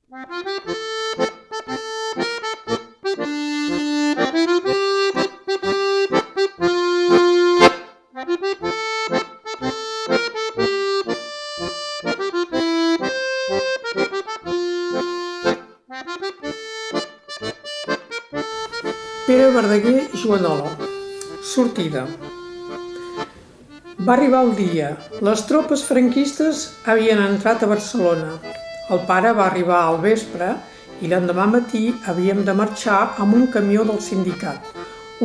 Pere Verdaguer Joanola. Sortida. Va arribar el dia. Les tropes franquistes havien entrat a Barcelona. El pare va arribar al vespre i l'endemà matí havíem de marxar amb un camió del sindicat,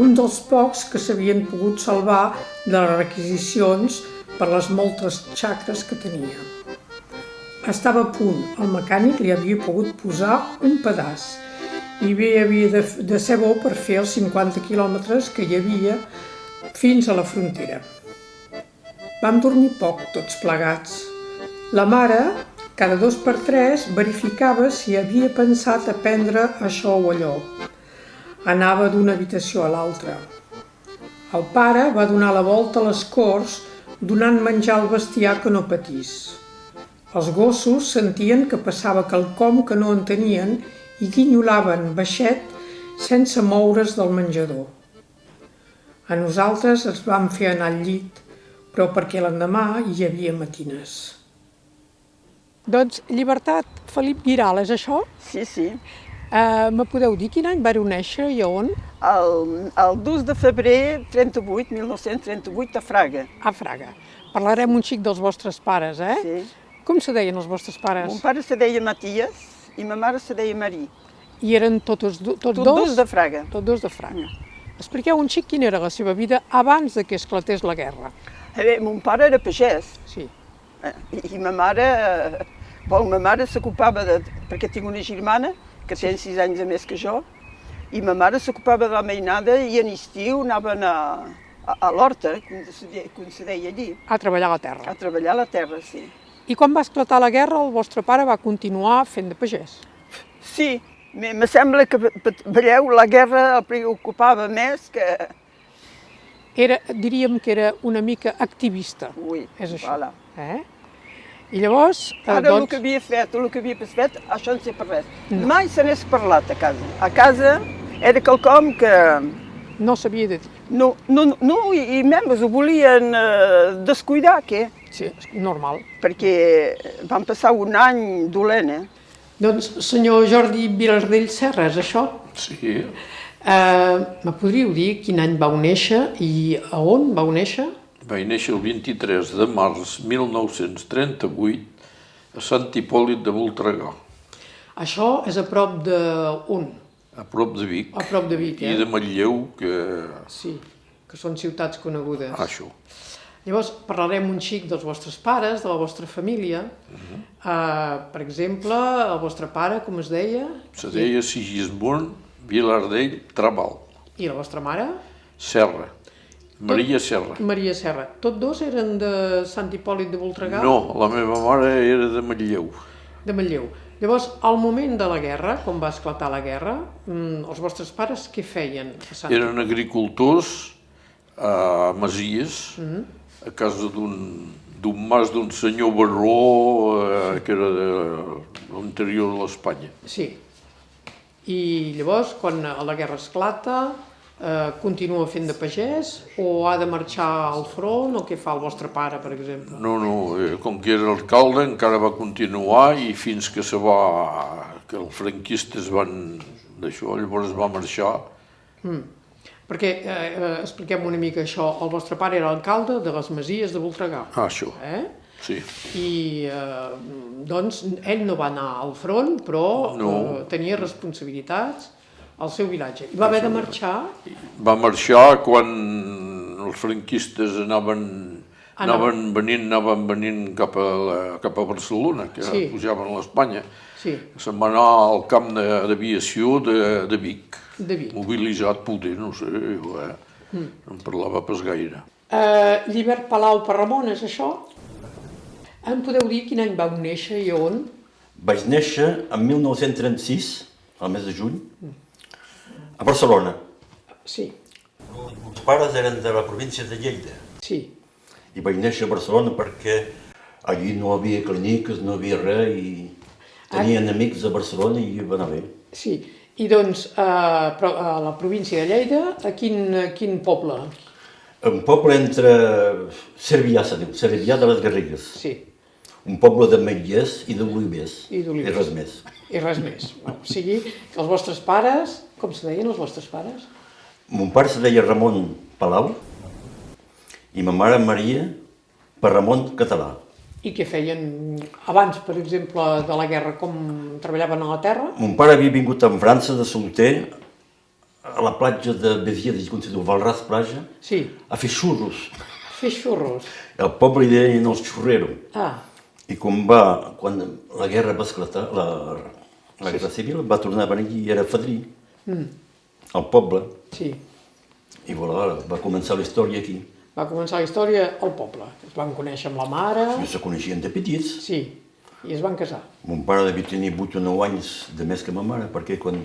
un dels pocs que s'havien pogut salvar de les requisicions per les moltes xacres que tenia. Estava a punt, el mecànic li havia pogut posar un pedaç i bé havia de ser bo per fer els 50 quilòmetres que hi havia fins a la frontera. Vam dormir poc, tots plegats. La mare, cada 2 per 3, verificava si havia pensat a prendre això o allò. Anava d'una habitació a l'altra. El pare va donar la volta a les corts, donant menjar al bestiar que no patís. Els gossos sentien que passava quelcom que no entenien i guinyolaven baixet sense moure's del menjador. A nosaltres ens vam fer anar al llit, però perquè l'endemà hi havia matines. Doncs Llibertat Felip Guiral, és això? Sí, sí. Me podeu dir quin any vareu néixer i on? El 2 de febrer 1938, a Fraga. A Fraga. Parlarem un xic dels vostres pares, eh? Sí. Com se deien els vostres pares? Mon pare se deia Matías i ma mare se deia Marí. I eren tots dos? Tots dos de Fraga. Tots dos de Fraga. Expliqueu un xic quina era la seva vida abans de que esclatés la guerra. Mon pare era pagès. Sí. I ma mare, ma mare s'ocupava de... perquè tinc una germana que té 6 anys a més que jo, i ma mare s'ocupava de la mainada i en estiu anaven a l'horta, com se deia allí. A treballar a la terra. A treballar a la terra, sí. I quan va esclatar la guerra, el vostre pare va continuar fent de pagès? Sí, me sembla que, veieu, la guerra el preocupava més que... Diríem que era una mica activista. Ui, és això. Voilà. I llavors... Ara el que havia fet, això no sé per res. No. Mai se n'és parlat a casa. A casa era quelcom que... No s'havia de dir. No, i membres ho volien descuidar, què? Sí, normal. Perquè van passar un any dolent, Doncs, senyor Jordi Vilardell Serra, és això? Sí. Me podríeu dir quin any vau néixer i a on vau néixer? Vaig néixer el 23 de març 1938 a Sant Hipòlit de Voltregà. Això és a prop d'on? A prop de Vic. A prop de Vic, I de Manlleu, que... Sí, que són ciutats conegudes. Això. Llavors, parlarem un xic dels vostres pares, de la vostra família. Per exemple, el vostre pare, com es deia? Se deia Sigismund Vilardell Trabal. I la vostra mare? Serra. Maria Serra. Maria Serra. Tots dos eren de Sant Hipòlit de Voltregà? No, la meva mare era de Manlleu. De Manlleu. Llavors, al moment de la guerra, quan va esclatar la guerra, els vostres pares què feien? Eren agricultors a Masies, a casa d'un mas d'un senyor baró que era de l'interior de l'Espanya. Sí. I llavors, quan la guerra esclata, continua fent de pagès o ha de marxar al front o què fa el vostre pare, per exemple? No, com que era alcalde encara va continuar i fins que que els franquistes van d'això, llavors va marxar. Perquè, expliquem una mica això, el vostre pare era alcalde de les Masies de Voltregà. Això, sí. I, doncs, ell no va anar al front, però tenia responsabilitats al seu vilatge. I va haver de marxar? Va marxar quan els franquistes anaven venint cap a Barcelona, que pujaven a l'Espanya. Se'n va anar al camp d'aviació de Vic. Mobilitzat poder, no sé, no en parlava pas gaire. Llibert Palau Parramon, és això? Em podeu dir quin any vau néixer i on? Vaig néixer en 1936, al mes de juny, a Barcelona. Sí. Els pares eren de la província de Lleida. Sí. I vaig néixer a Barcelona perquè allí no havia clíniques, no havia res i... Tenien amics a Barcelona i hi va anar bé. Sí, i doncs a la província de Lleida, a quin poble? Un poble entre Cervià, se diu, Cervià de les Garrigues. Sí. Un poble d'ametllers i d'olivers. I res més. I res més. O sigui, que els vostres pares, com se deien els vostres pares? Mon pare se deia Ramon Palau i ma mare Maria per Ramon Català. I què feien abans, per exemple, de la guerra, com treballaven a la terra? Mon pare havia vingut a França de solter a la platja de Béziers, com se diu, Valras Platja, sí. A fer xurros. A fer xurros. El poble hi deien els xurreros. Ah. I quan la guerra va esclatar, la guerra civil, va tornar a venir i era fadrí al poble. Sí. I voilà, va començar la història aquí. Va començar la història al poble. Es van conèixer amb la mare... I se coneixien de petits. Sí, i es van casar. Mon pare devia tenir 8 o 9 anys de més que ma mare, perquè quan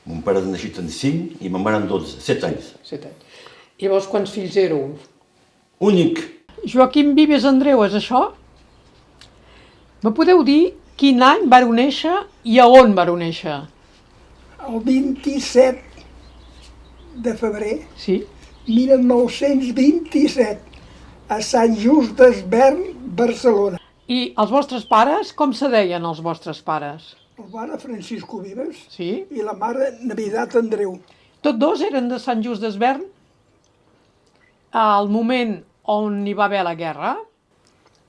mon pare ha nascut en 5 i ma mare en 12, 7 anys. 7 anys. I llavors quants fills éreu? Únic. Joaquim Vives Andreu, és això? Me podeu dir quin any vareu néixer i a on vareu néixer? El 27 de febrer, sí. 1927, a Sant Just d'Esvern, Barcelona. I els vostres pares, com se deien els vostres pares? El pare Francisco Vives sí. I la mare Navidad Andreu. Tots dos eren de Sant Just d'Esvern? Al moment on hi va haver la guerra,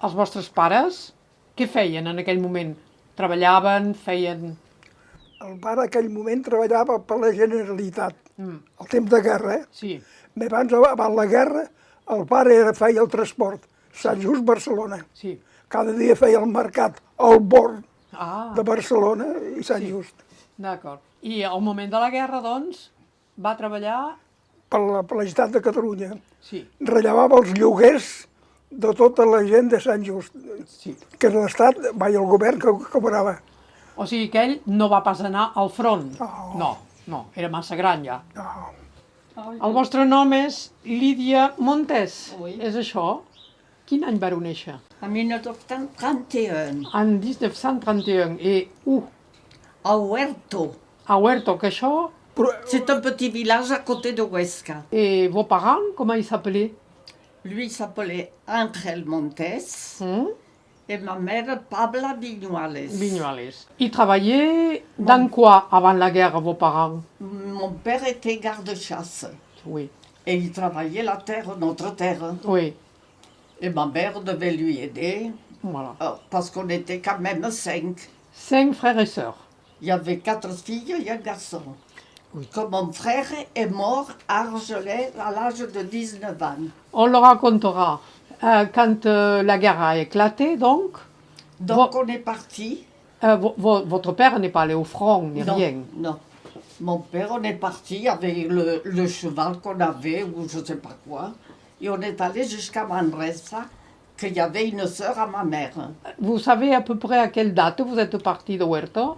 els vostres pares, què feien en aquell moment? Treballaven, feien... El pare en aquell moment treballava per la Generalitat, al temps de guerra, Sí. Abans la guerra, el pare feia el transport, Sant Just, Barcelona. Sí. Cada dia feia el mercat al Born Ah. de Barcelona i Sant Just. D'acord. I al moment de la guerra, doncs, va treballar... Per la Generalitat de Catalunya. Sí. Rellevava els lloguers de tota la gent de Sant Just, Sí. que l'Estat, el govern que cobrava. O sigui que ell no va pas anar al front. No. No, era massa gran ja. No. El vostre nom és Lídia Montes, Oui. és això? Quin any vareu néixer? En 1931, En 1931, i à Huerto. a Huerto, que això... C'est un petit village à côté de Huesca. Et vos parents, comment ils s'appelaient? Lui s'appelait Ángel Montes et ma mère Pabla Viñuales. Viñuales. Ils travaillaient dans quoi avant la guerre, vos parents? Mon père était garde-chasse Oui. et il travaillait la terre, notre terre. Oui, Et ma mère devait lui aider voilà. parce qu'on était quand même 5. 5 frères et sœurs. Il y avait 4 filles et un garçon. Que mon frère est mort à Argelès à l'âge de 19 ans. On le racontera. Quand la guerre a éclaté, donc, Donc on est parti. votre père n'est pas allé au front, ni Non, rien. non. Mon père, on est parti avec le cheval qu'on avait, ou je ne sais pas quoi, et on est allé jusqu'à Manresa, qu'il y avait une sœur à ma mère. Vous savez à peu près à quelle date vous êtes parti de Huerto?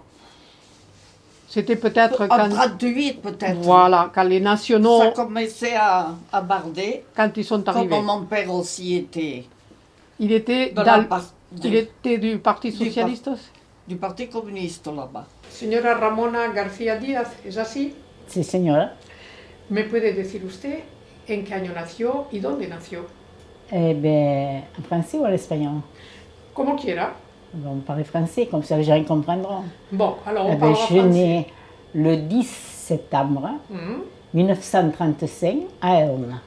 C'était peut-être En quand... 38 peut-être. Voilà, quand les nationaux, Ça commençait à barder. quand ils sont arrivés. Comme mon père aussi était Il était, dans dans- la part- il était du Parti du Socialiste? du Parti communiste là-bas. Señora Ramona García Díaz, ¿es así? Sí, señora. ¿Me puede decir usted en qué año nació y dónde nació? Eh bien, en français ou en espagnol? Como quiera. On parle français, comme ça les gens comprendront. Bon, alors on Eh bien, parlera je suis français. née le 10 septembre 1935 à Elne.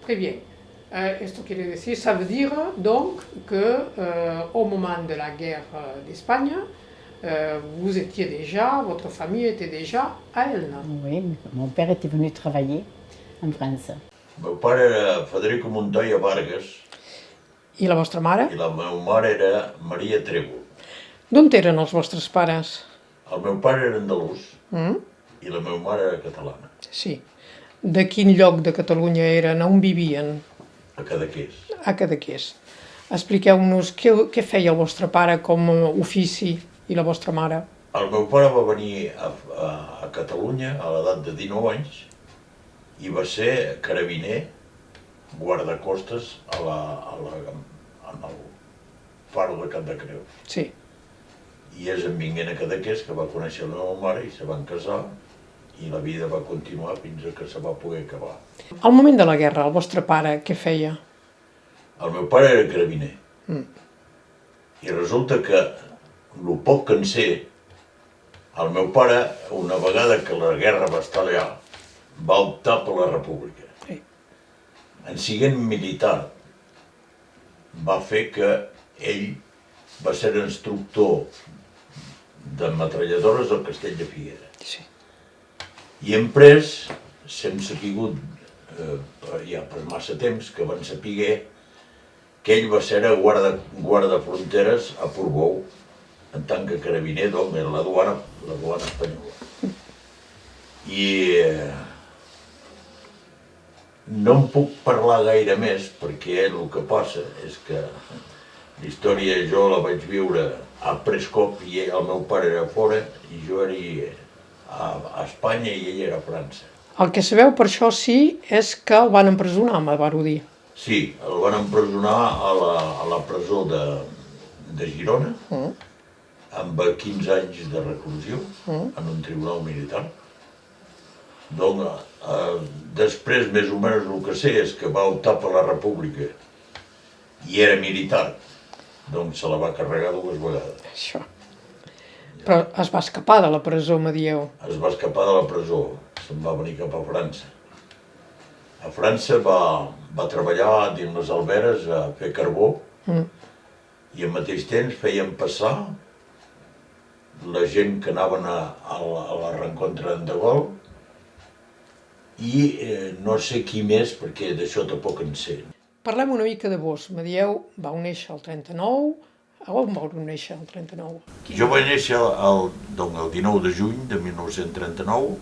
Très bien. Esto quiere decir, ça veut dire donc que au moment de la guerre d'Espagne, vous étiez déjà, votre famille était déjà à Elna. Oui, mon père était venu travailler en France. El meu pare era Federico Montoya Vargas I la vostra mare? i la meva mare era Maria Trébol. D'on eren els vostres pares? El meu pare era andalús i la meva mare era catalana, Sí. De quin lloc de Catalunya eren? On vivien? a Cadaqués. A Cadaqués. Expliqueu-nos què feia el vostre pare com a ofici i la vostra mare. El meu pare va venir a Catalunya a l'edat de 19 anys i va ser carabiner, guardacostes en el faro de Cap de Creus. Sí. i és en vinguent a Cadaqués que va conèixer la meva mare i se van casar i la vida va continuar fins que se va poder acabar. Al moment de la guerra, el vostre pare què feia? El meu pare era carabiner. I resulta que, el poc que en sé, el meu pare, una vegada que la guerra va estar allà, va optar per la república. En siguent militar, va fer que ell va ser instructor de metralladores al Castell de Figuera. Sí. I hem pres, s'hem sapigut ja per massa temps, que van saber que ell va ser guarda fronteres a Portbou, en tant que carabiner, doncs, era la duana espanyola. I no en puc parlar gaire més, perquè el que passa és que la història jo la vaig viure a Prescop i el meu pare era fora i jo era a Espanya i ell era a França. El que sabeu per això sí és que el van empresonar, m'ho dir. Sí, el van empresonar a la presó de Girona amb 15 anys de reclusió en un tribunal militar. Doncs, després, més o menys, el que sé és que va optar per la república i era militar, doncs se la va carregar 2 vegades. Això. Però es va escapar de la presó, me dieu. Es va escapar de la presó, se'n va venir cap a França. A França va treballar dins les alberes a fer carbó i al mateix temps feien passar la gent que anaven a la rencontre en De Gaulle i no sé qui més, perquè d'això tampoc en sé. Parlem una mica de vos. Me dieu, vau néixer el 39. A on vau néixer el 39? Jo vaig néixer el 19 de juny de 1939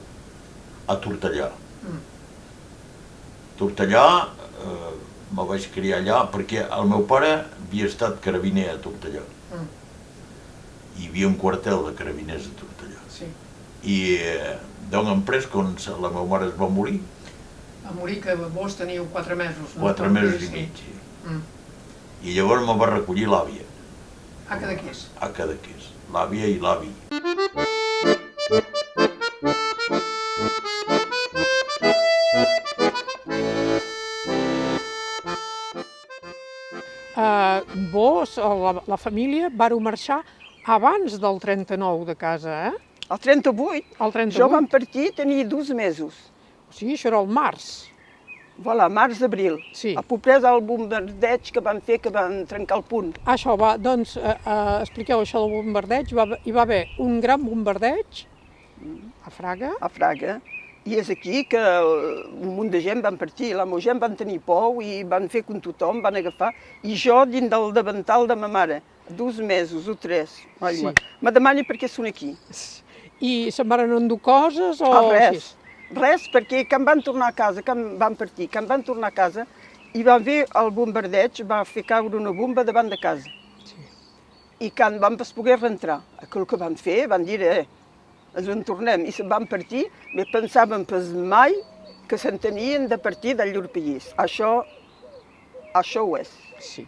a Tortellà. Tortellà, me vaig criar allà perquè el meu pare havia estat carabiner a Tortellà. Hi havia un quartel de carabiners a Tortellà. I doncs després, quan la meva mare es va morir... Va morir que vos teníeu 4 mesos, no? 4 mesos i mig. I llavors me va recollir l'àvia. A Cadaqués? A Cadaqués. L'àvia i l'avi. Vos, la família, vareu marxar abans del 39 de casa, eh? El 38. El 38? Jo vam partir, tenia 2 mesos. O sigui, això era el març. Voilà, març-abril. Sí. A Poprès, el bombardeig que van fer, que van trencar el punt. Això va, doncs, expliqueu això del bombardeig. Hi va haver un gran bombardeig a Fraga. A Fraga. I és aquí que un munt de gent van partir. La meva gent van tenir por i van fer com tothom, van agafar. I jo, dins del davantal de ma mare, 2 mesos o 3. Sí. Me demani per què són aquí. I se'n van endur coses o... Res. Res, perquè quan van tornar a casa, quan van partir, quan van tornar a casa, hi va haver el bombardeig, va fer caure una bomba davant de casa. Sí. I quan van poder rentrar, el que van fer, van dir, ens en tornem, i se'n van partir, però pensaven pas mai que se'n tenien de partir del llur país. Això ho és. Sí.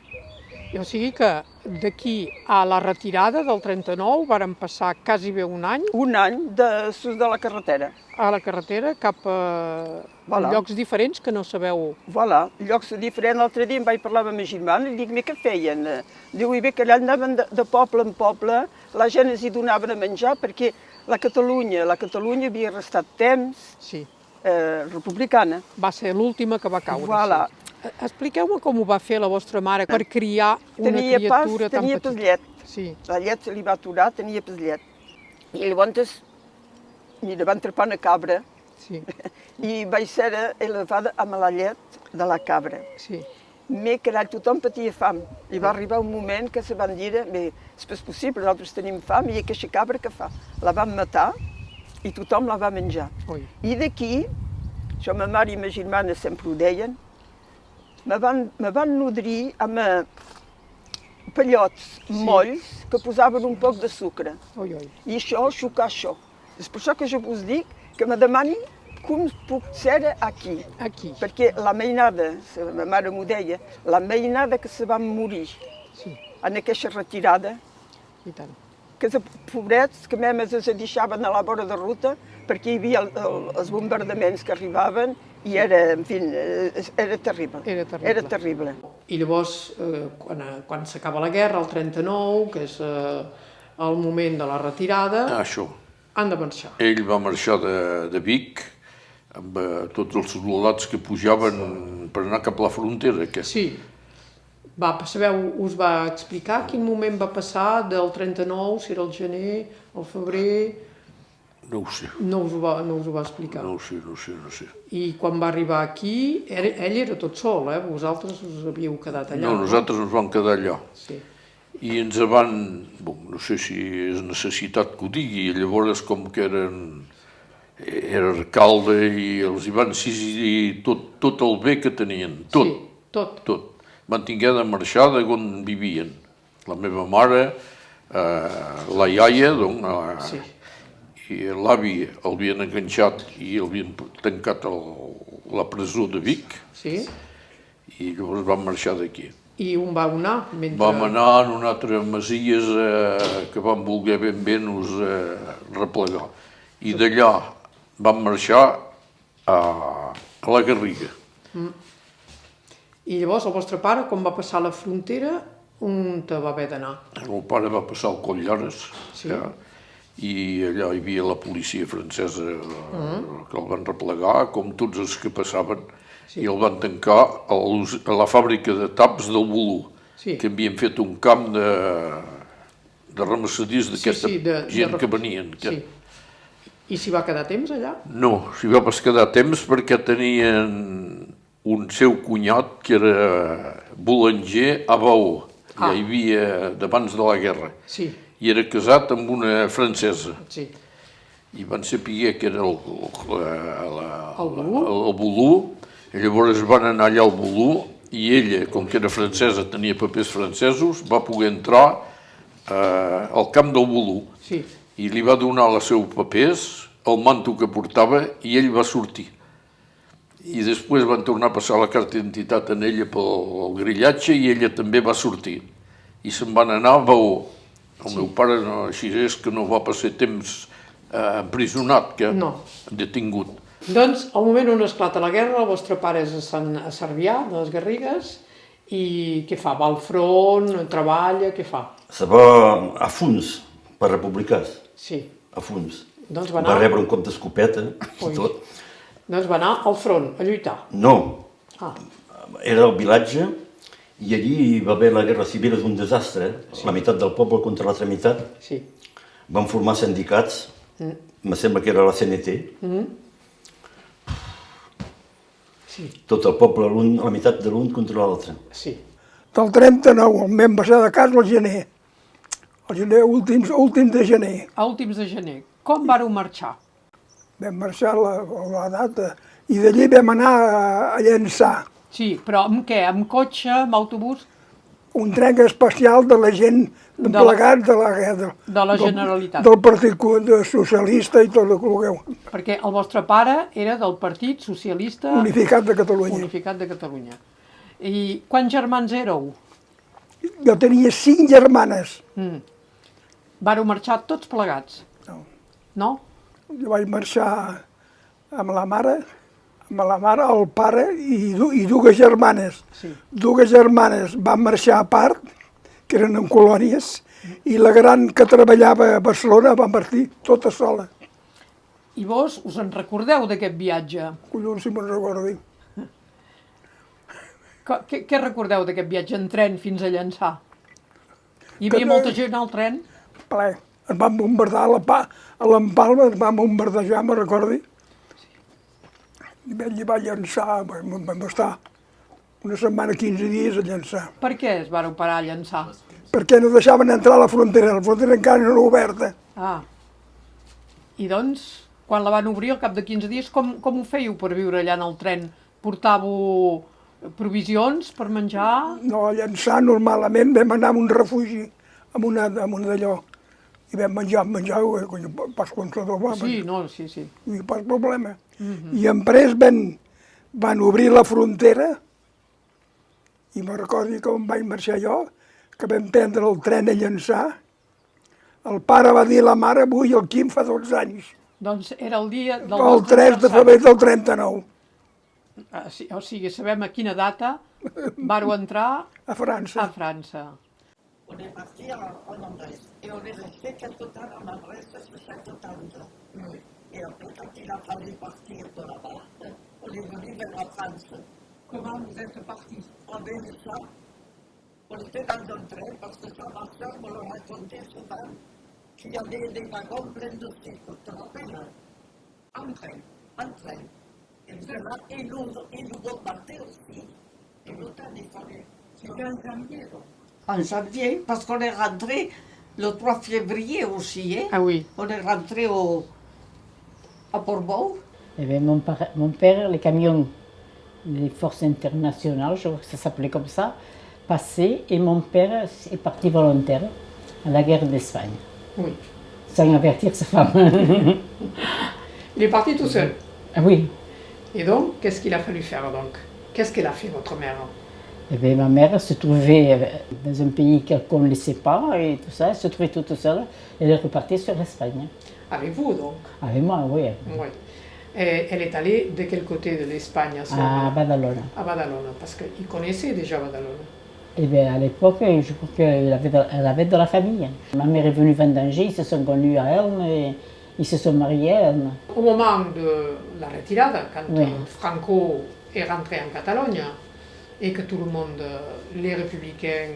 I o sigui que d'aquí a la retirada del 39 varen passar quasi bé un any. Un any de la carretera. A la carretera cap a llocs diferents que no sabeu. Voilà, llocs diferents. L'altre dia em vaig parlar amb ma germana i dic, què feien? Diu, i bé que allà anaven de poble en poble, la gent els hi donaven a menjar perquè la Catalunya havia restat temps republicana. Va ser l'última que va caure. Voilà. Expliqueu-me com ho va fer la vostra mare per criar una criatura tan petita. Tenia pas llet. Sí. La llet se li va aturar, tenia pas llet. I llavors, mira, van trepar una cabra i vaig ser elevada amb la llet de la cabra. Sí. Que tothom patia fam. I va arribar un moment que se van dir, bé, és possible, nosaltres tenim fam i aquesta cabra què fa? La van matar i tothom la va menjar. I d'aquí, això ma mare i ma germana sempre ho deien, me van nodrir amb pellots molls que posaven un poc de sucre. I això, xucar això. És per això que jo us dic que me demanin com puc ser aquí. Perquè la mainada, ma mare m'ho deia, la mainada que se van morir en aquesta retirada, que els pobrets que més es deixaven a la vora de ruta perquè hi havia els bombardaments que arribaven i era, en fi, era terrible. Era terrible. I llavors, quan s'acaba la guerra, el 39, que és el moment de la retirada, han de marxar. Ell va marxar de Vic amb tots els soldats que pujaven per anar cap a la frontera. Sí. Us va explicar quin moment va passar del 39, si era el gener, el febrer... No ho sé. No us ho va explicar? No ho sé. I quan va arribar aquí, ell era tot sol, vosaltres us havíeu quedat allà? No, nosaltres ens vam quedar allà. Sí. I ens van, no sé si és necessitat que ho digui, llavors com que era alcalde i els hi van exigir tot el bé que tenien, tot. Sí, tot. Van tinguer de marxar d'on vivien. La meva mare, la iaia, i l'avi el havien enganxat i el havien tancat a la presó de Vic. Sí. I llavors vam marxar d'aquí. I on vau anar? Vam anar en una altra masies que vam voler ben bé nos replegar. I d'allà vam marxar a la Garriga. I llavors el vostre pare, quan va passar la frontera, on te va haver d'anar? El meu pare va passar al Coll Llares, i allà hi havia la policia francesa que el van replegar, com tots els que passaven, i el van tancar a la fàbrica de taps del Bolú, que havien fet un camp de ramassadís d'aquesta gent que venien. I s'hi va quedar temps allà? No, s'hi va pas quedar temps perquè tenien un seu cunyat que era boulanger a Baó, ja hi havia d'abans de la guerra. I era casat amb una francesa. I van saber que era el Bolú, i llavors van anar allà al Bolú, i ella, com que era francesa, tenia papers francesos, va poder entrar al camp del Bolú. I li va donar els seus papers, el manto que portava, i ell va sortir. I després van tornar a passar la carta d'identitat en ella pel grillatge, i ella també va sortir. I se'n van anar a Baó. El meu pare així és que no va passar temps empresonat, detingut. Doncs, al moment on esclata la guerra, el vostre pare és a Cervià, de les Garrigues, i què fa? Va al front, treballa, què fa? Se va a Funs, per republicans. Sí. A Funs. Va rebre un cop d'escopeta i tot. Doncs va anar al front, a lluitar. No. Era al vilatge, i allí hi va haver la guerra civil, és un desastre. La meitat del poble contra l'altra meitat. Van formar sindicats, me sembla que era la CNT. Tot el poble, la meitat de l'un contra l'altre. Del 39, el vam passar de casa al gener. Al gener, últim de gener. A últims de gener. Com vareu marxar? Vam marxar a la data i d'allí vam anar a Llançà. Sí, però amb què? Amb cotxe, amb autobús? Un tren especial de la gent plegat de la Generalitat. Del Partit Socialista i tot el que vulgueu. Perquè el vostre pare era del Partit Socialista... Unificat de Catalunya. Unificat de Catalunya. I quants germans éreu? Jo tenia 5 germanes. Vareu marxar tots plegats? No? Jo vaig marxar amb la mare, el pare i dues germanes. Dues germanes van marxar a part, que eren en colònies, i la gran que treballava a Barcelona va marxar tota sola. I vos us en recordeu d'aquest viatge? Collons, si me'n recordo. Què recordeu d'aquest viatge en tren fins a Llançà? Hi havia molta gent al tren? Ple. Ens van bombardar a l'Empalma, ens van bombardejar, me'n recordi. I allà va Llançà, vam estar una setmana, 15 dies a Llançà. Per què es vareu parar a Llançà? Perquè no deixaven entrar a la frontera encara no era oberta. I doncs, quan la van obrir al cap de 15 dies, com ho fèieu per viure allà en el tren? Portàveu provisions per menjar? No, a Llançà normalment vam anar a un refugi, amb una d'allò. I vam menjar, pas consolador. Sí. I pas problema. I després van obrir la frontera, i me'n recordo que on vaig marxar jo, que vam prendre el tren a Llançà, El pare va dir a la mare, avui el Quim fa 12 anys. Doncs era el dia del El nostre 3 de febrer del 39. O sigui, sabem a quina data vàreu entrar A França. a França. On est parti en Manresa. Et on est resté quelque temps à Manresa jusqu'à 70 ans. Et après, quand il a fallu partir de là-bas, on est venu vers la France. Comment vous êtes partis? Avec ça, on était dans un train parce que ma soeur me le racontait souvent qu'il y avait des wagons pleins de sucre, tu te rappelles? En train. Et là, ils nous bombardaient aussi. Et l'automne, il fallait. C'était en janvier, donc. En janvier, parce qu'on est rentré le 3 février aussi, hein? Ah oui. On est rentré à Portbou. Eh bien, mon père, les camions des forces internationales, je crois que ça s'appelait comme ça, passaient et mon père est parti volontaire à la guerre d'Espagne. Oui. Sans avertir sa femme. Il est parti tout seul. Ah oui. Et donc, qu'est-ce qu'il a fallu faire donc? Qu'est-ce qu'elle a fait, votre mère? Eh bien, ma mère se trouvait dans un pays qu'on ne laissait pas et tout ça, elle se trouvait toute seule. Elle est repartie sur l'Espagne. Avec vous donc? Avec moi, oui. Oui. Et elle est allée de quel côté de l'Espagne? À Badalona. À Badalona, parce qu'il connaissait déjà Badalona. Eh bien, à l'époque, je crois qu'elle avait de la famille. Ma mère est venue vendanger, ils se sont connus à Elne et ils se sont mariés à Elne. Au moment de la retirada, quand Oui. Franco est rentré en Catalogne et que tout le monde, les républicains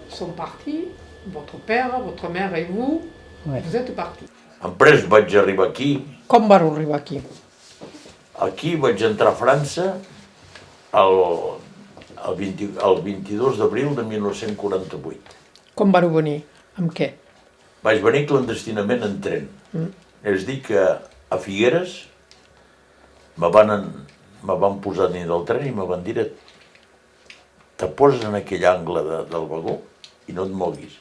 sont partis, votre père, votre mère et vous, Ouais. vous êtes partis. Després vaig arribar aquí. Com vareu arribar aquí? Aquí vaig entrar a França el 22 d'abril de 1948. Com vareu venir? Amb què? Vaig venir clandestinament en tren. És a dir, que a Figueres me van posar dins del tren i me van dir te poses en aquell angle del vagó i no et moguis.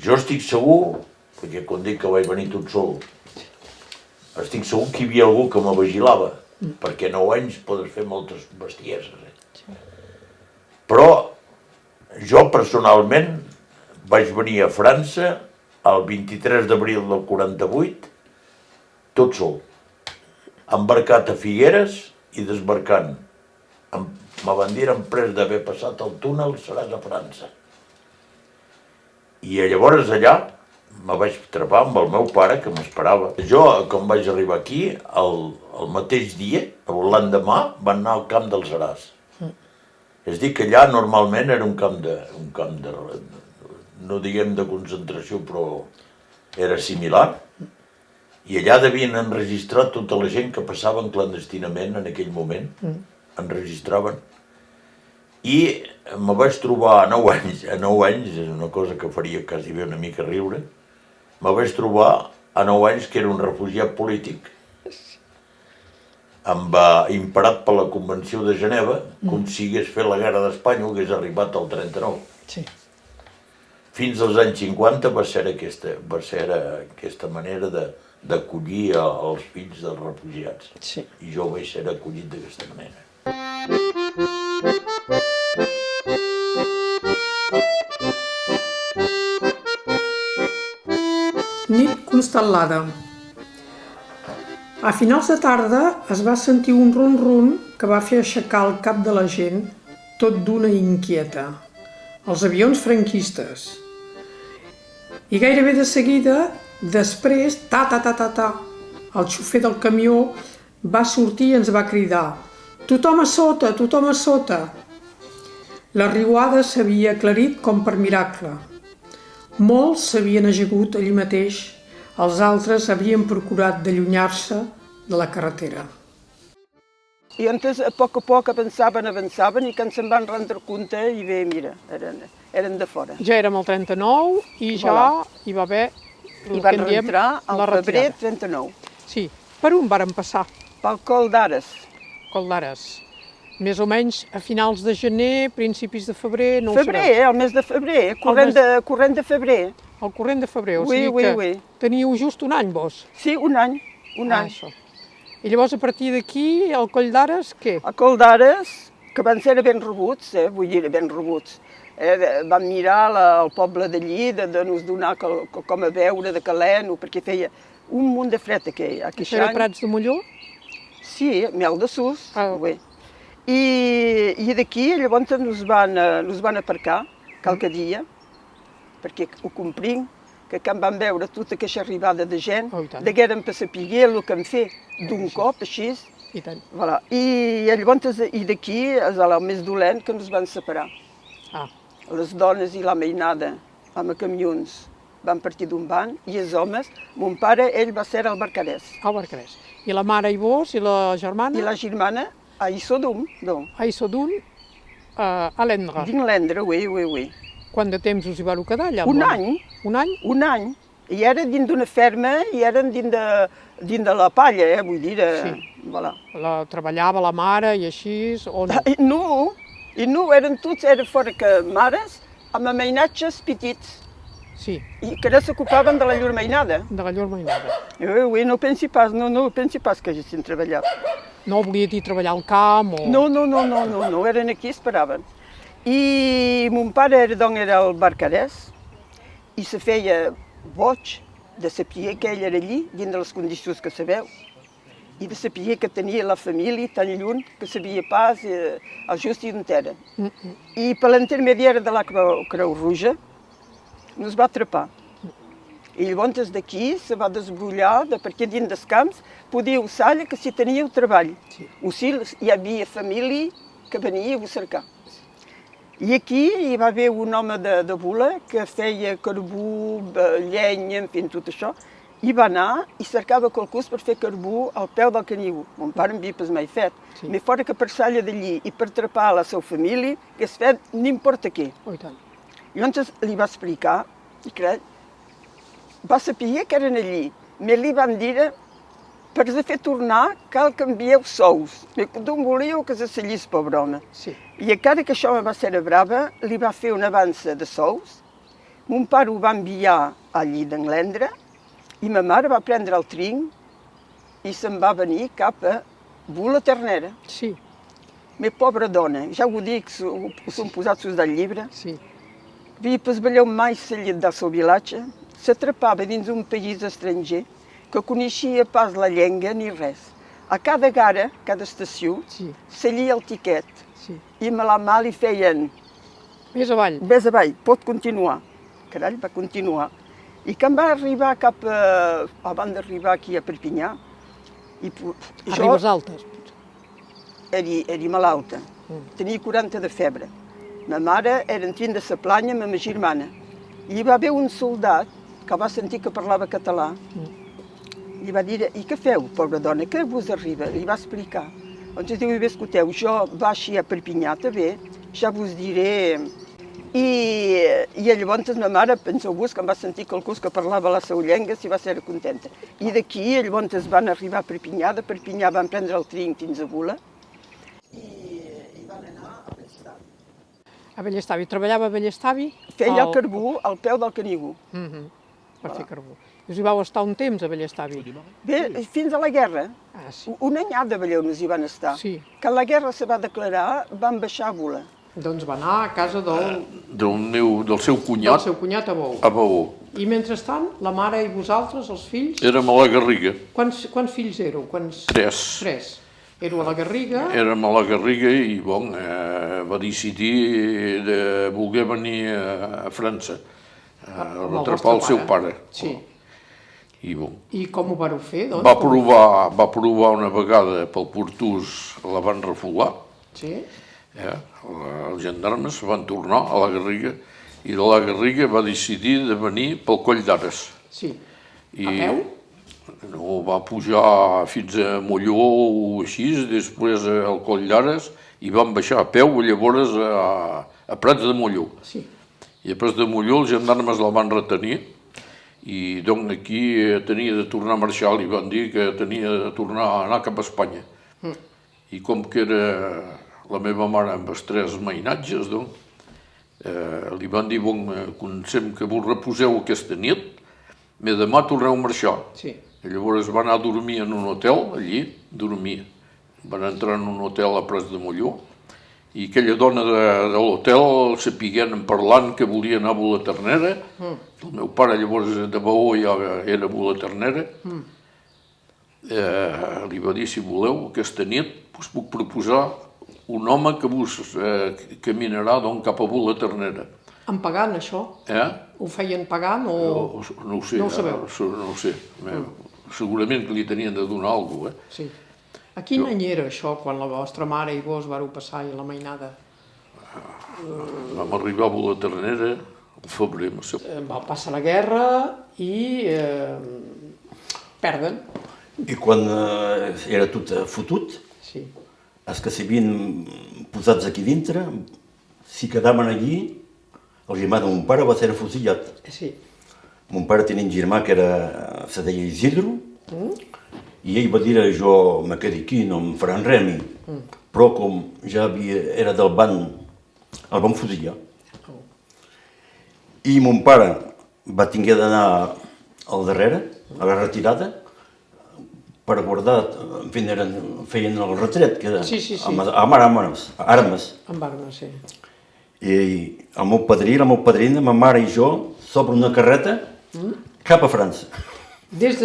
Jo estic segur, perquè quan dic que vaig venir tot sol, estic segur que hi havia algú que me vigilava, perquè a 9 anys podes fer moltes bestieses. Però jo personalment vaig venir a França el 23 d'abril del 48, tot sol, embarcat a Figueres i desbarcant. Me van dir, després d'haver passat el túnel, seràs a França. I llavors allà me vaig trobar amb el meu pare, que m'esperava. Jo, quan vaig arribar aquí, el mateix dia, l'endemà, van anar al camp dels Seràs. És a dir, que allà normalment era un camp de no diguem de concentració, però era similar. I allà devien enregistrar tota la gent que passaven clandestinament en aquell moment. Enregistraven. I me vaig trobar a 9 anys, és una cosa que faria quasi bé una mica riure, me vaig trobar a 9 anys que era un refugiat polític, imparat per la Convenció de Geneva, com si hagués fet la guerra d'Espanya o hagués arribat al 39. Sí. Fins als anys 50 va ser aquesta manera d'acollir els fills dels refugiats. Sí. I jo vaig ser acollit d'aquesta manera. Nit constel·lada. A finals de tarda es va sentir un ron-ron que va fer aixecar el cap de la gent, tot d'una inquieta. Els avions franquistes. I gairebé de seguida, després, ta-ta-ta-ta-ta, el xofer del camió va sortir i ens va cridar «Tothom a sota, tothom a sota!». La riuada s'havia aclarit com per miracle. Molts s'havien ajagut allí mateix, els altres havien procurat d'allunyar-se de la carretera. I entonces, a poc avançaven, i quan se'n van rendre compte, i bé, mira, eren de fora. Ja érem al 39 i ja hi va haver I van rentrar al febrer 39. Sí. Per on varen passar? Pel Col d'Ares. Col d'Ares. Més o menys a finals de gener, principis de febrer, no ho Febrer, sabeu. el mes de febrer, corrent de febrer. El corrent de febrer, o Oui, sigui oui, que oui. teníeu just un any, vos. Sí, un any. Això. I llavors, a partir d'aquí, al Coll d'Ares, què? A Col d'Ares, que van ser ben rebuts, vull dir, ben rebuts. Vam mirar el poble d'allí, de nos donar com a beure de calent, perquè feia un munt de fred aquell any. Això era Prats de Molló? Sí, Mel de Sus. I d'aquí llavors nos van aparcar qualque dia, perquè ho comprim, que quan vam veure tota aquesta arribada de gent, deguérem per saber el que hem fet d'un cop, així. I llavors d'aquí és el més dolent que ens van separar. Les dones i la mainada amb camions van partir d'un banc i els homes, mon pare, ell va ser al Barcarès. Al Barcarès. I la mare i vos, i la germana? I la germana a Issodun, doncs. A Issodun, a l'Endre. Dins l'Endre, oui. Quant de temps us hi vau quedar allà? Un any. Un any? Un any. I era dins d'una ferma i eren dins de la palla, vull dir. Treballava la mare i així, o no? No, eren tots, fora que mares, amb mainatges petits. Sí. I que ara s'ocupaven de la llur mainada. De la llur mainada. Oui, no pensi pas que haguessin treballat. No volia dir treballar al camp o... No, eren aquí, esperaven. I mon pare era al Barcarès i se feia boig de saber que ell era allí, dins de les condicions que sabeu, i de saber que tenia la família tan lluny que sabia pas el just i entera. I per l'intermediari de la Creu Roja nos va atrapar. I llavors d'aquí se va desbrollar, perquè dins dels camps podíeu saber que si teníeu treball. O si hi havia família que venia a cercar. I aquí hi va haver un home de Bula que feia carbó, llenya, en fi, tot això, i va anar i cercava qualcus per fer carbó al peu del caniu. Mon pare en havia pas mai fet. Més fora que per salir d'allí i per atrapar la seva família, que es fet n'importa què. Llavors li va explicar, i crec, va saber que eren allí, però li van dir per fer tornar cal que envieu sous. D'on volíeu que se seguís, pobre home. I encara que això va ser brava, li va fer una avança de sous. Mon pare ho va enviar allí d'Anglendre i ma mare va prendre el trinc i se'n va venir cap a Bula Ternera. Sí. Meva pobra dona, ja ho dic, ho són posats del llibre. Sí. Havia pas veieu mai salir del seu vilatge, s'atrapava dins un país estranger que coneixia pas la llengua ni res. A cada gara, cada estació, sallia el tiquet i a la mà li feien... Vés avall. Vés avall, pot continuar. Carai, va continuar. I quan va arribar abans d'arribar aquí a Perpinyà... Arribes altes? Era malalta. Tenia 40 de febre. Ma mare era entrant de la planya amb ma germana. I hi va haver un soldat que va sentir que parlava català. Li va dir, i què feu, pobra dona, què vos arriba? Li va explicar. Doncs diu, escolteu, jo baixi a Perpinyà també, ja vos diré. I llavors ma mare, penseu-vos, que em va sentir qualcú que parlava la seva llengua, si va ser contenta. I d'aquí, llavors van arribar a Perpinyà, de Perpinyà van prendre el trinc fins a Bula. I van anar a Bellestavi. A Bellestavi, treballava a Bellestavi? Feia el carbó al peu del caniu. Per fer carbó. Us hi vau estar un temps a Bellestavi? Bé, fins a la guerra. Un anyada veieu-nos hi van estar. Quan la guerra se va declarar, van baixar a Bula. Doncs va anar a casa del seu cunyat. Del seu cunyat a Bou. A Bou. I mentrestant, la mare i vosaltres, els fills... Érem a la Garriga. Quants fills éreu? 3. Éreu a la Garriga? Érem a la Garriga i, va decidir de voler venir a França a retrapar el seu pare. Sí. I com ho vareu fer, doncs? Va provar una vegada pel Portús, la van refolar. Sí. Els gendarmes van tornar a la Garriga i de la Garriga va decidir de venir pel Coll d'Ares. Sí. A peu? No, va pujar fins a Molló o així, després al Coll d'Ares i van baixar a peu llavors a Prats de Molló. Sí. I a Prats de Molló els gendarmes la van retenir i doncs aquí tenia de tornar a marxar, li van dir que tenia de tornar a anar cap a Espanya. I com que era la meva mare amb els 3 mainatges, li van dir, consem que vos reposeu aquesta nit, però demà torneu a marxar. I llavors va anar a dormir en un hotel, allí, dormia. Van entrar en un hotel a Prats de Molló i aquella dona de l'hotel sapigueren parlant que volia anar a Bulaternera. El meu pare llavors de Baó ja era a Bulaternera. Li va dir, si voleu, aquesta nit us puc proposar un home que vos caminarà cap a Bulaternera. En pagant, això? Ho feien pagant o...? No ho sé. No ho sabeu? No ho sé. Segurament que li tenien de donar alguna cosa, Sí. A quin any era això, quan la vostra mare i vos vareu passar i la mainada? Vam arribar a Bulaternera al febrer. Va passar la guerra i perden. I quan era tot fotut, els que s'havien posats aquí dintre, si quedaven allí, el germà de mon pare va ser afusillat. Sí. Mon pare tenia un germà que se deia Isidro, i ell va dir, jo me quedo aquí, no em faran res a mi. Però com ja era del ban, el van fusillar. I mon pare va tenir d'anar al darrere, a la retirada, per guardar, feien el retret, que era amb armes. Amb armes, sí. I el meu padrí, la meva padrina, ma mare i jo, sobre una carreta, cap a França.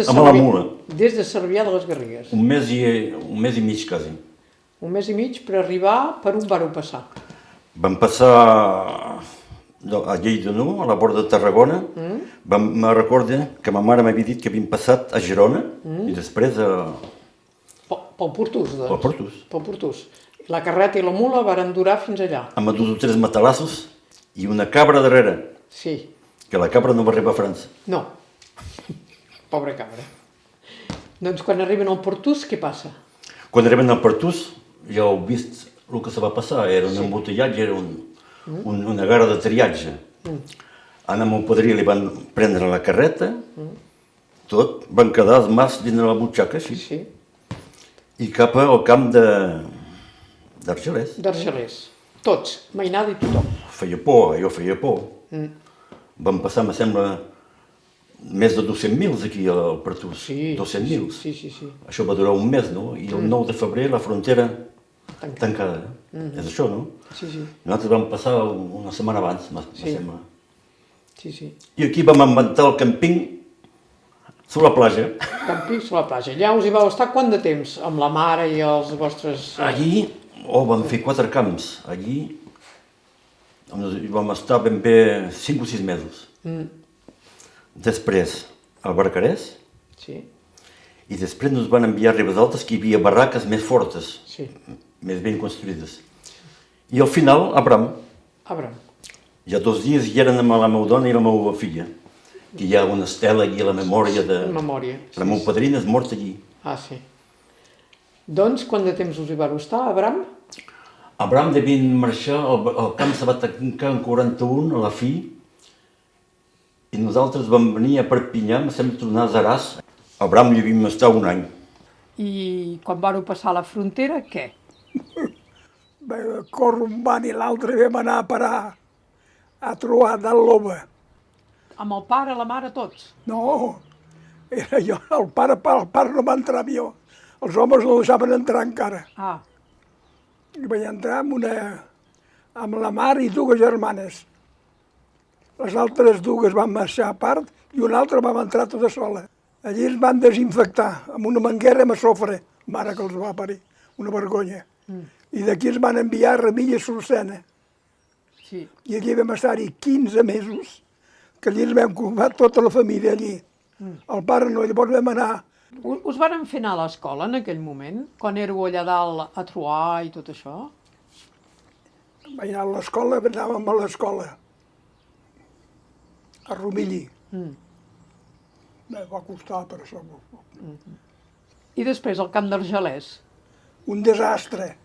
Amb la mula. Des de Cervià de les Garrigues. Un mes i mig, quasi. Un mes i mig per arribar, per on vareu passar? Vam passar a Lleida, no?, a la vora de Tarragona. Me recordo que ma mare m'havia dit que havíem passat a Girona i després a... Pel Portús, doncs? Pel Portús. La carreta i la mula varen durar fins allà. Amb 2 o 3 matalassos i una cabra darrere. Sí. Que la cabra no va arribar a França. No. Pobra cabra. Doncs quan arriben al Portús, què passa? Quan arriben al Portús, ja heu vist el que se va passar. Era un embotellatge, era una gara de triatge. A meu padrí li van prendre la carreta, tot, van quedar els mas dins de la butxaca, així. I cap al camp d'Argelers. D'Argelers. Tots, mainada i tothom. Feia por, allò feia por. Vam passar, me sembla, més de 200.000 aquí al Portús. 200.000. Sí. Això va durar un mes, no? I el 9 de febrer la frontera tancada. És això, no? Sí. Nosaltres vam passar una setmana abans, me sembla. Sí. I aquí vam inventar el camping sobre la platja. Camping sobre la platja. Allà us hi vau estar quant de temps? Amb la mare i els vostres... Allí, vam fer 4 camps. Allí vam estar ben bé 5 o 6 mesos. Després al Barcarès. Sí. I després ens van enviar a Ribesaltes, que hi havia barraques més fortes, més ben construïdes. I al final, a Abram. Ja 2 dies hi eren amb la meva dona i la meva filla, que hi ha una estela allí a la memòria de... La meva padrina és morta allí. Ah, sí. Doncs, quant de temps us hi vareu estar, a Abram? Abram devien marxar, el camp se va tancar en 41, a la fi, i nosaltres vam venir a Perpinyà, em sembla tornar a Zaràs. A Abram hi havíem estar un any. I quan vareu passar la frontera, què? Corre un van i l'altre vam anar a parar a trobar dalt l'Oba. Amb el pare, la mare, tots? No, era jo, el pare no va entrar amb jo. Els homes no deixaven entrar encara. I vaig entrar amb la mare i 2 germanes. Les altres 2 van marxar a part i una altra vam entrar tota sola. Allí ens van desinfectar amb una manguera amb sofre, mare que els va parir, una vergonya. I d'aquí ens van enviar a Remilla Solsena. I allí vam estar-hi 15 mesos, que allí ens vam comprar tota la família allí. El pare no, llavors vam anar. Us varen fer anar a l'escola en aquell moment, quan éreu allà dalt a Troar i tot això? Vaig anar a l'escola, anàvem a l'escola, a Romilli. Va costar, per això. I després al camp d'Argelers? Un desastre.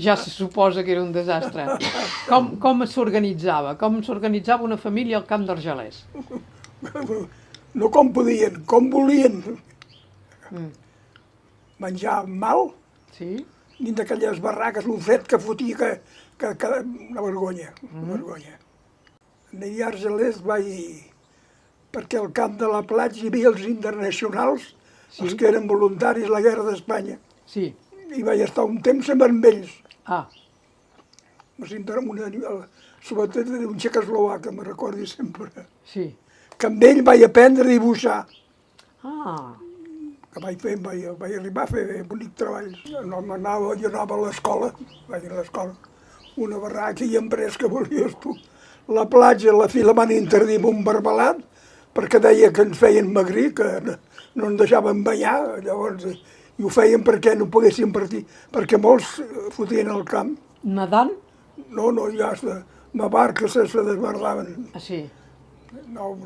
Ja se suposa que era un desastre. Com s'organitzava? Com s'organitzava una família al camp d'Argelers? No com podien, com volien. Menjar mal, dins d'aquelles barraques, un fred que fotia, una vergonya, una vergonya. Allà a Argelers vaig... perquè al camp de la platja hi havia els internacionals, els que eren voluntaris a la guerra d'Espanya. Sí. i vaig estar un temps amb ells. Ah. Sobretot un txecoslovac, que me recordi sempre. Sí. Que amb ell vaig aprendre a dibuixar. Ah. Que vaig arribar a fer bonics treballs. Jo anava a l'escola, vaig a l'escola, una barraca i emprès que volies tu. La platja, la fi la van interdir amb un barbalat, perquè deia que ens feien magrir, que no ens deixaven banyar, llavors, i ho feien perquè no poguessin partir, perquè molts fotien al camp. Nedant? No, ja la barca se desbardaven. Ah, sí? No.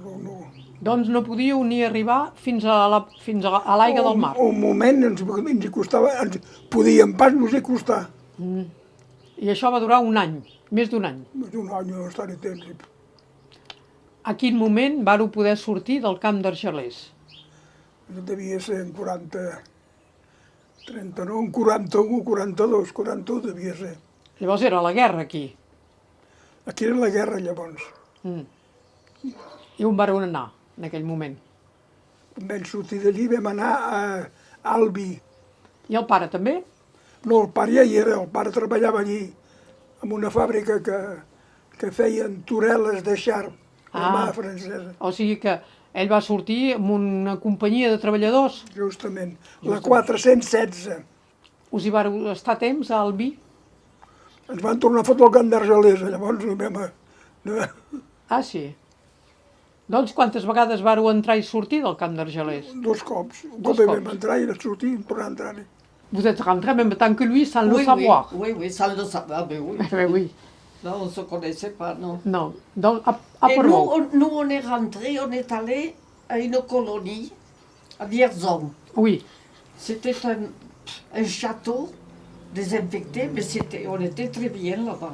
Doncs no podíeu ni arribar fins a l'aigua del mar. Un moment ens hi costava, podíem pas nos hi costar. I això va durar un any, més d'un any. Més d'un any no estaré temps. A quin moment vareu poder sortir del camp d'Argelers? Devia ser en 39, 41, 42, 41 devia ser. Llavors era la guerra aquí. Aquí era la guerra llavors. I on vareu anar en aquell moment? Vam sortir d'allí, vam anar a Albi. I el pare també? No, el pare ja hi era, el pare treballava allí, en una fàbrica que feien toreles de xarp, la mà francesa. O sigui que ell va sortir amb una companyia de treballadors? Justament, la 416. Us hi vareu estar temps a Albi? Ens van tornar a fotre el camp d'Argelers, llavors no vam... Ah, sí? Doncs quantes vegades vareu entrar i sortir del camp d'Argelers? 2 cops. Un cop vam entrar i sortir i tornar a entrar-hi. Vous êtes rentré en même temps que lui sans le savoir. Oui, sans le savoir, mais oui. Oui. Non, on ne se connaissait pas, non. Non. Donc, à Et Portbou. nous, on est rentrés, on est allés à une colonie, à Vierzon. Oui. C'était un château désinfecté, mais on était très bien là-bas.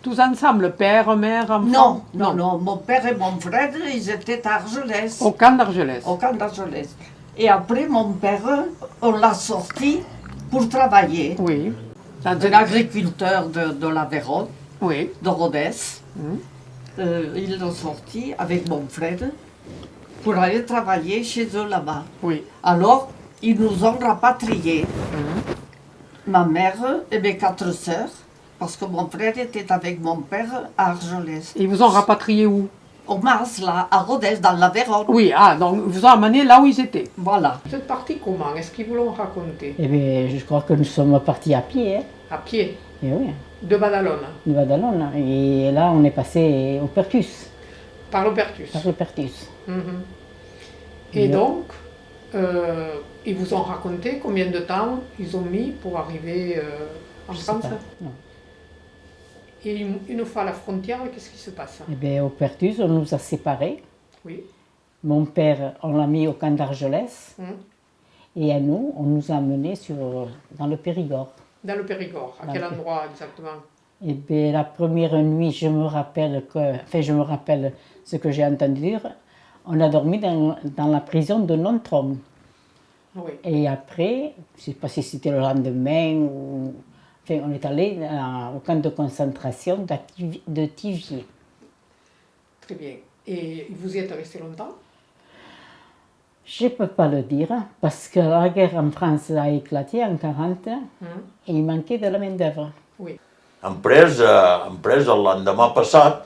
Tous ensemble, père, mère, enfant? Non. Mon père et mon frère, ils étaient à Argelès. Au camp d'Argelès. Au camp d'Argelès. Et après, mon père, on l'a sorti pour travailler. Oui. C'est un agriculteur de l'Aveyron, Oui. de Rodez. Ils l'ont sorti avec mon frère pour aller travailler chez eux là-bas. Oui. Alors, ils nous ont rapatriés. Ma mère et mes 4 sœurs, parce que mon frère était avec mon père à Argelès. Ils vous ont rapatrié où? Au Mas, là, à Rodez, dans l'Aveyron. Oui, donc ils vous ont amené là où ils étaient. Voilà. Vous êtes partis comment? Est-ce qu'ils vous l'ont raconté? Eh bien, je crois que nous sommes partis à pied. Hein. À pied? Et oui, De Badalona? de Badalona. Et là, on est passé au Pertus. Par le Pertus? Par le Pertus. Et donc, ils vous ont raconté combien de temps ils ont mis pour arriver en France? Non. Et une fois à la frontière, qu'est-ce qui se passe? Eh bien, au Pertus, on nous a séparés. Oui. Mon père, on l'a mis au camp d'Argelès. Et à nous, on nous a amenés dans le Périgord. Dans le Périgord. À quel endroit exactement? Eh bien, la première nuit, je me rappelle ce que j'ai entendu dire. On a dormi dans la prison de Nontron. Oui. Et après, je ne sais pas si c'était le lendemain ou... Enfin, on est allé au camp de concentration de Thiviers. Très bien. Et vous y êtes resté longtemps? Je ne peux pas le dire, parce que la guerre en France a éclaté en 1940 et il manquait de la main-d'œuvre. Oui. Em pres el l'endemà passat,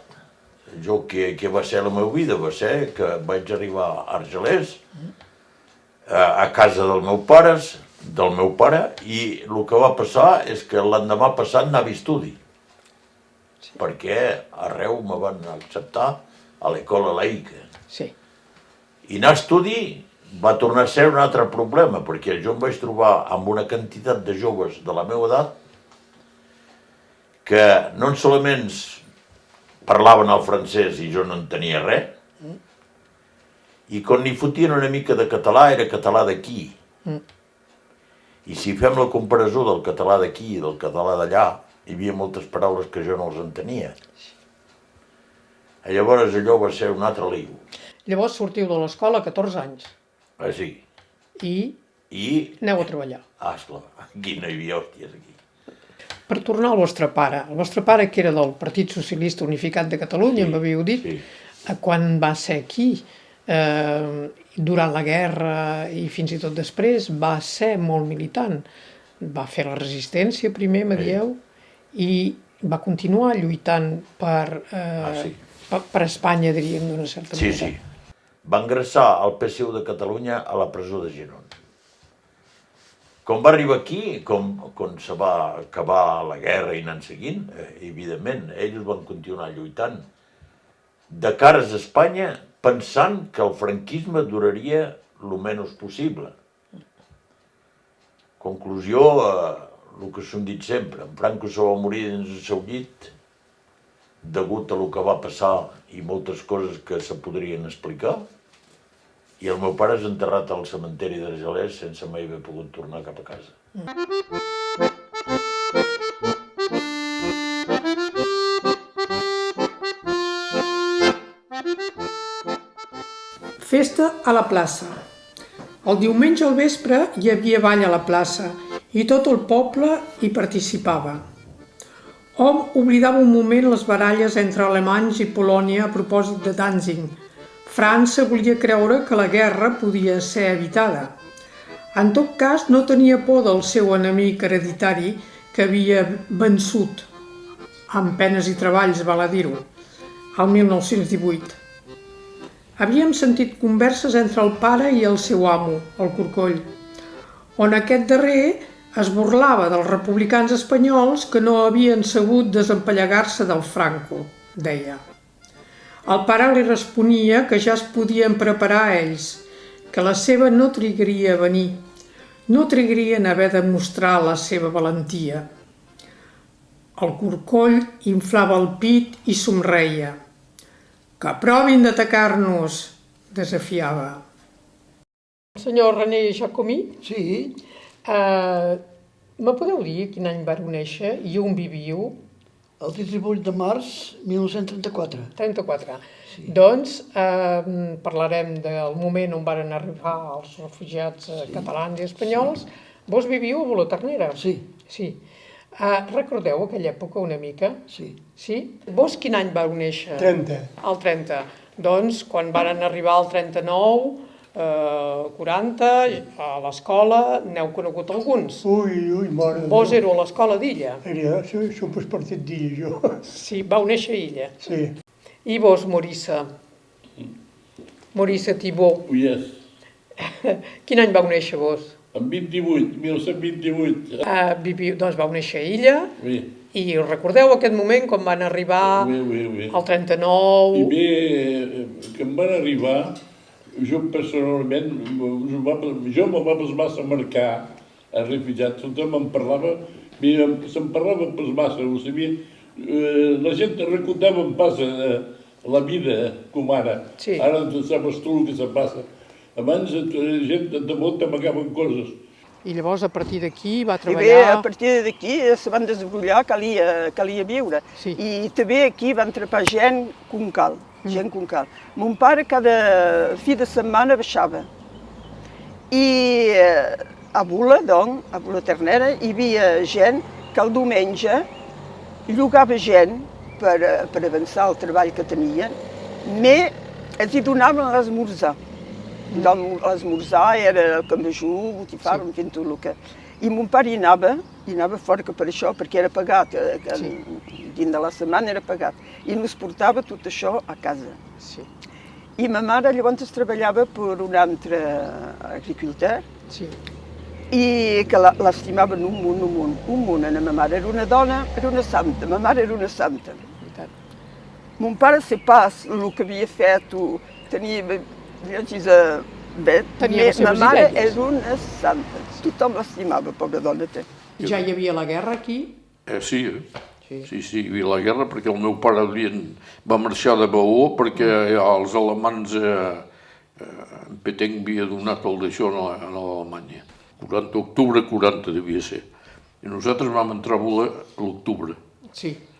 jo que va ser la meva vida, va ser que vaig arribar a Argelers, a casa del meu pare, i el que va passar és que l'endemà passat anava a estudi, perquè arreu me van acceptar a l'escola laica. Sí. I anar a estudi va tornar a ser un altre problema, perquè jo em vaig trobar amb una quantitat de joves de la meva edat que no solament parlaven el francès i jo no entenia res, i quan n'hi fotien una mica de català era català d'aquí. I si fem la comparació del català d'aquí i del català d'allà, hi havia moltes paraules que jo no els entenia. I llavors allò va ser un altre lío. Llavors sortiu de l'escola a 14 anys. Ah, sí. I aneu a treballar. Ah, esclar, aquí no hi havia hòsties, aquí. Per tornar al vostre pare que era del Partit Socialista Unificat de Catalunya, em havíeu dit, quan va ser aquí, durant la guerra i fins i tot després, va ser molt militant. va fer la resistència primer, me dieu, i va continuar lluitant per Espanya, diríem, d'una certa manera. Sí. Va ingressar al PSU de Catalunya a la presó de Girona. Com va arribar aquí, quan se va acabar la guerra i anant seguint, evidentment, ells van continuar lluitant de cares a Espanya pensant que el franquisme duraria el menys possible. Conclusió, el que s'han dit sempre, en Franco se va morir dins el seu llit degut a el que va passar i moltes coses que se podrien explicar, i el meu pare és enterrat al cementeri d'Argelers sense mai haver pogut tornar cap a casa. Festa a la plaça. El diumenge al vespre hi havia ball a la plaça i tot el poble hi participava. Hom oblidava un moment les baralles entre alemanys i Polònia a propòsit de Danzig. França volia creure que la guerra podia ser evitada. En tot cas, no tenia por del seu enemic hereditari que havia vençut, amb penes i treballs, val a dir-ho, el 1918. Havíem sentit converses entre el pare i el seu amo, el Corcoll, on aquest darrer es burlava dels republicans espanyols que no havien sabut desempallegar-se del Franco, deia. El pare li responia que ja es podien preparar ells, que la seva no trigaria a venir, no trigarien a haver de mostrar la seva valentia. El Corcoll inflava el pit i somreia. Que provin d'atacar-nos, desafiava. Senyor René Jacomí? Sí. Me podeu dir quin any vareu néixer i on viviu? El 18 de març 1934. 34. Sí. Doncs parlarem del moment on van arribar els refugiats catalans i espanyols. Vos viviu a Boloternera? Sí. Sí. Recordeu aquella època una mica? Sí. Sí? Vos quin any vau néixer? 30. El 30. Doncs quan van arribar al 39, 40, a l'escola, n'heu conegut alguns? Ui, mare. Vos éreu a l'escola d'Illa? Era, som pas partit d'Illa, jo. Sí, vau néixer a Illa? Sí. I vos, Morissa? Morissa Tibó? Yes. Quin any vau néixer vos? En 1928. Doncs vau néixer a Illa? Sí. I recordeu aquest moment quan van arribar al 39? I bé, que em van arribar, jo personalment, jo me va pas massa marcar a refugiats, tothom em parlava, se'm parlava pas massa, ho sabia, la gent recordava pas la vida com ara, ara sabes tu el que se passa. Abans la gent de molt t'amagaven coses. I llavors a partir d'aquí va treballar... I bé, a partir d'aquí se van desbrollar, calia viure. I també aquí van trepar gent com cal. Gent com cal. Mon pare cada fi de setmana baixava. I a Bula, doncs, a Boloternera, hi havia gent que el diumenge llogava gent per avançar el treball que tenien, però els hi donaven l'esmorzar. Doncs l'esmorzar era el cambejú, botifar, en fi, tot el que... I mon pare hi anava fora que per això, perquè era pagat, dins de la setmana era pagat. I ens portava tot això a casa. I ma mare llavors treballava per un altre agricultor i que l'estimaven un munt. Ma mare era una dona, era una santa, ma mare era una santa. Mon pare sé pas el que havia fet, tenia... Ma mare és una santa. Tothom l'estimava, pobra dona. Ja hi havia la guerra aquí? Sí, hi havia la guerra perquè el meu pare va marxar de Baó perquè els alemans en Peteng havia donat el d'això a l'Alemanya. Octubre 40 devia ser. I nosaltres vam entrar a l'octubre. Sí.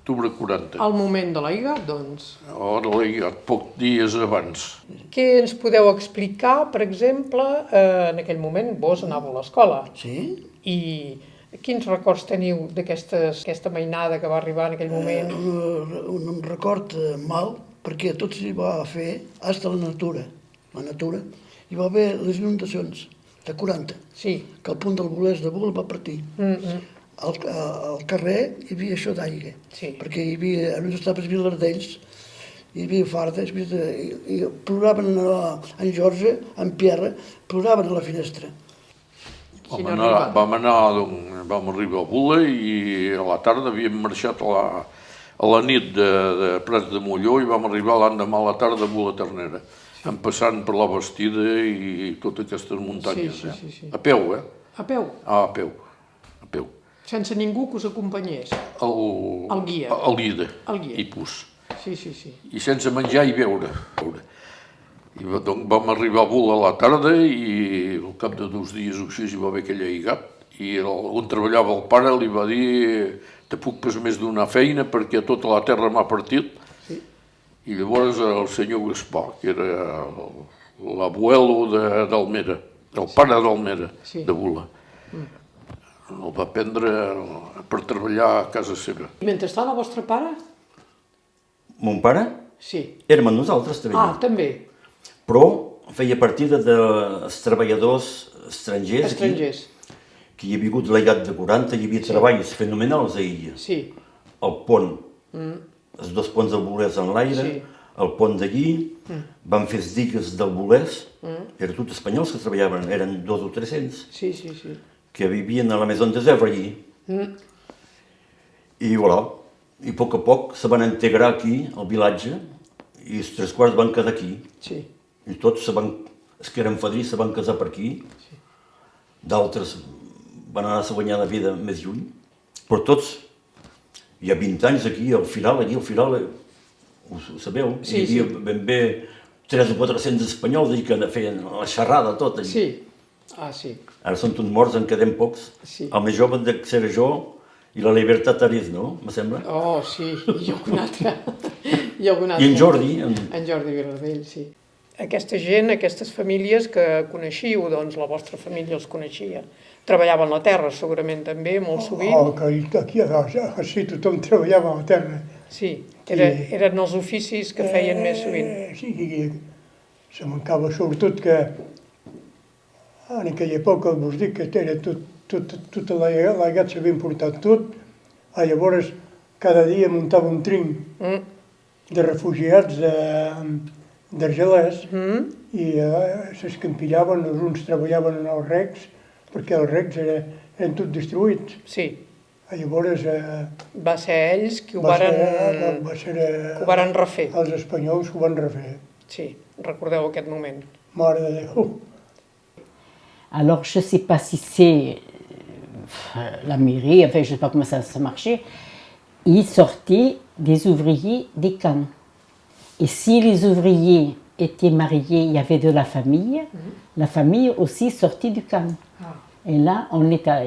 Octubre 40. Al moment de l'Aigat, doncs? De l'Aigat, pocs dies abans. Què ens podeu explicar, per exemple, en aquell moment vos anàveu a l'escola? Sí. I quins records teniu d'aquesta mainada que va arribar en aquell moment? Un record mal, perquè tot s'hi va fer fins a la natura. Hi va haver les inundacions. de 40, Sí. que al punt del Bolers de Bula va partir. Al carrer hi havia això d'aigua, perquè hi havia, en uns etapes Vilardells, hi havia fardes, i ploraven en Jorge, en Pierre, ploraven a la finestra. Vam arribar a Bula i a la tarda havíem marxat a la nit de Prats de Molló i vam arribar l'endemà a la tarda a Bula Ternera, passant per la Bastida i totes aquestes muntanyes. A peu, eh? A peu? A peu. Sense ningú que us acompanyés? El guia? El guia. I pus. Sí. I sense menjar i beure. I vam arribar a Bula a la tarda i al cap de 2 dies o així hi va haver aquell aïgat i on treballava el pare li va dir te puc passar més d'una feina perquè tota la terra m'ha partit. I llavors el senyor Gaspar, que era l'abuelo d'Almera, el pare d'Almera, de Bula, el va prendre per treballar a casa seva. I mentrestant el vostre pare? Mon pare? Sí. Érem nosaltres també. També. Però feia partida dels treballadors estrangers que hi havia hagut l'edat de 40, hi havia treballs fenomenals a illa. Sí. El pont, els 2 ponts del Bolers en l'aire, el pont d'allí, van fer els digues del Bolers, eren tots espanyols que treballaven, eren 200 o 300. Sí. Que vivien a la Maison de Zèvres allí. I voilà, i a poc se van integrar aquí, al vilatge, i els 3 quarts van quedar aquí. Sí. I tots els que eren fadrins se van casar per aquí. D'altres van anar a guanyar la vida més lluny. Però tots, hi ha 20 anys aquí, al final, ho sabeu, hi havia ben bé 300 o 400 espanyols que feien la xerrada tot allí. Sí. Sí. Ara són tots morts, en quedem pocs. El més jove de ser jo i la Libertat Ariz, no? Me sembla. Oh, sí, i algun altre. I en Jordi. En Jordi Vilardell, sí. Aquesta gent, aquestes famílies que coneixiu, doncs la vostra família els coneixia. Treballaven la terra, segurament també, molt sovint. Aquí sí, tothom treballava a la terra. Sí, eren els oficis que feien més sovint. Sí, se mancava sobretot que en aquella època, vos dic que era tota l'edat s'havia importat tot, llavors cada dia muntava un trinc de refugiats d'argelers i s'escampillaven, uns treballaven en els recs, perquè els recs eren tots destruïts. Sí. Llavors... Va ser ells qui ho varen refer. Els espanyols ho van refer. Sí, recordeu aquest moment. Mare de Déu. Alors, je ne sais pas si c'est la mairie, enfin, je ne sais pas comment ça marchait. Ils sortaient des ouvriers des camps. Et si les ouvriers étaient mariés, il y avait de la famille aussi sortit du camp. Et là,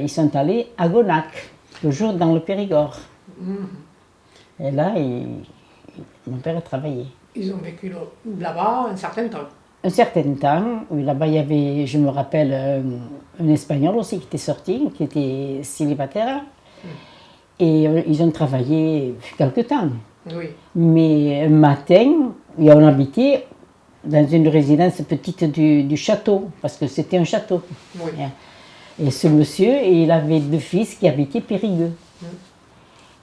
ils sont allés à Gonac, toujours dans le Périgord. Et là, mon père a travaillé. Ils ont vécu là-bas un certain temps. Un certain temps, oui, là-bas il y avait, je me rappelle, un Espagnol aussi qui était sorti, qui était célibataire. Et ils ont travaillé quelque temps. Oui. Mais un matin, on habitait dans une résidence petite du château, parce que c'était un château. Oui. Et ce monsieur, il avait 2 fils qui habitaient Périgueux.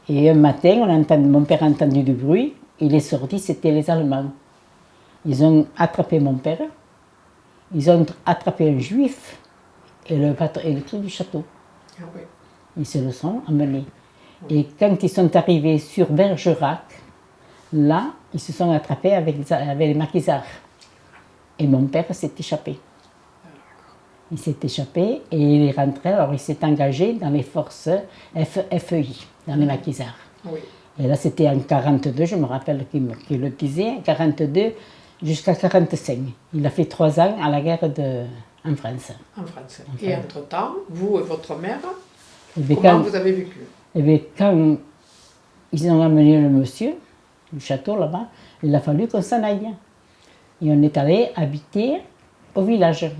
Et un matin, mon père a entendu du bruit, il est sorti, c'était les Allemands. Ils ont attrapé mon père, ils ont attrapé un juif et le truc du château. Ah oui. Ils se le sont emmenés. Et quand ils sont arrivés sur Bergerac, là, ils se sont attrapés avec les maquisards. Et mon père s'est échappé. Il s'est échappé et il est rentré, alors il s'est engagé dans les forces FEI, dans les maquisards. Oui. Et là, c'était en 42, je me rappelle qu'il le disait, en 42 jusqu'à 45. Il a fait 3 ans à la guerre en France. En France. Et entre-temps, vous et votre mère, comment vous avez vécu? Eh bien, quand ils ont amené le monsieur du château là-bas, il a fallu qu'on s'en aille. Et on est allé habiter au village.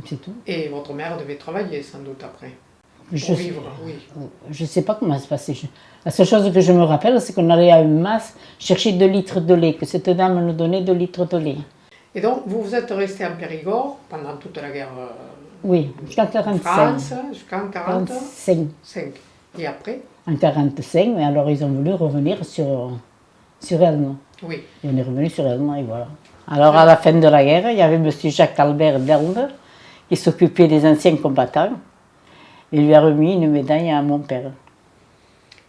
C'est tout. Et votre mère devait travailler sans doute après, pour vivre, oui. Je ne sais pas comment ça se passait. La seule chose que je me rappelle, c'est qu'on allait à une masse chercher 2 litres de lait, que cette dame nous donnait 2 litres de lait. Et donc, vous êtes resté en Périgord pendant toute la guerre Oui, jusqu'en en 45. France, jusqu'en 45. Et après? En 45, mais alors ils ont voulu revenir sur Elne. Oui. Et on est revenu sur Elne, et voilà. Alors à la fin de la guerre, il y avait M. Jacques Albert d'Elne, qui s'occupait des anciens combattants. Il lui a remis une médaille à mon père.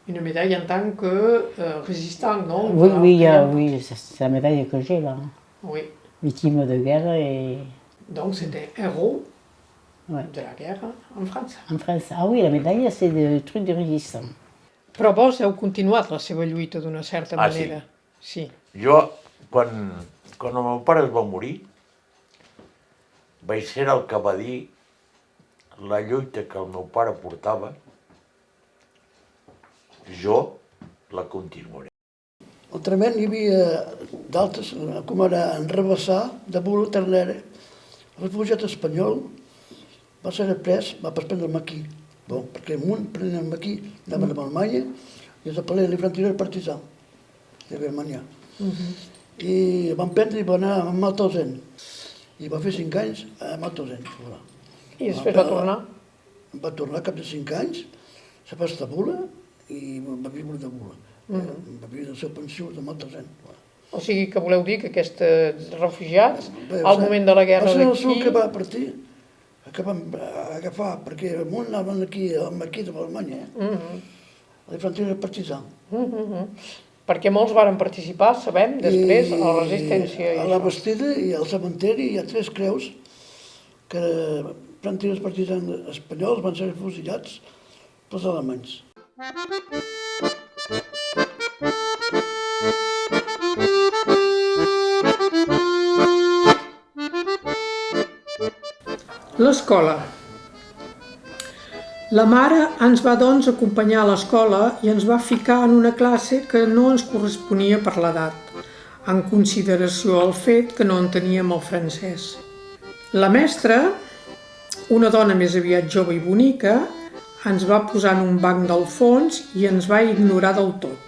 Une médaille en tant que résistant, non? Oui, c'est la médaille que j'ai là. Oui. Victime de guerre et... Donc c'était héros ouais. De la guerre en France. En France. Ah oui, la médaille c'est le truc de résistant. Però vos heu continuat la seva lluita d'una certa manera. Sí. Jo, quan el meu pare es va morir, vaig ser el que va dir la lluita que el meu pare portava, jo la continuaré. Altrament hi havia d'altres, com ara en Rabassà, de Bula Ternera, refugiat espanyol, va ser pres, va prendre'm aquí. Bon, perquè amunt, prendre'm aquí, anaven a Alemanya, i es appelé a l'infanteria partisan de Alemanya. I van prendre i va anar a Mauthausen. I va fer 5 anys a Mauthausen. I després va tornar? Va tornar cap de 5 anys, se'n va estar a Bula i va viure de Bula. Va viure del seu pensió de Mauthausen. O sigui que voleu dir que aquests refugiats, al moment de la guerra d'aquí... Va ser el seu que va partir, que van agafar, perquè amunt anaven aquí de l'Alemanya, a l'infanteria partisan. Perquè molts varen participar, sabem, després, a la resistència. A la Bastida i al cementeri hi ha 3 creus que infanteries partisans espanyols van ser fusillats pels alemanys. L'escola. La mare ens va doncs acompanyar a l'escola i ens va ficar en una classe que no ens corresponia per l'edat, en consideració al fet que no enteníem el francès. La mestra, una dona més aviat jove i bonica, ens va posar en un banc del fons i ens va ignorar del tot.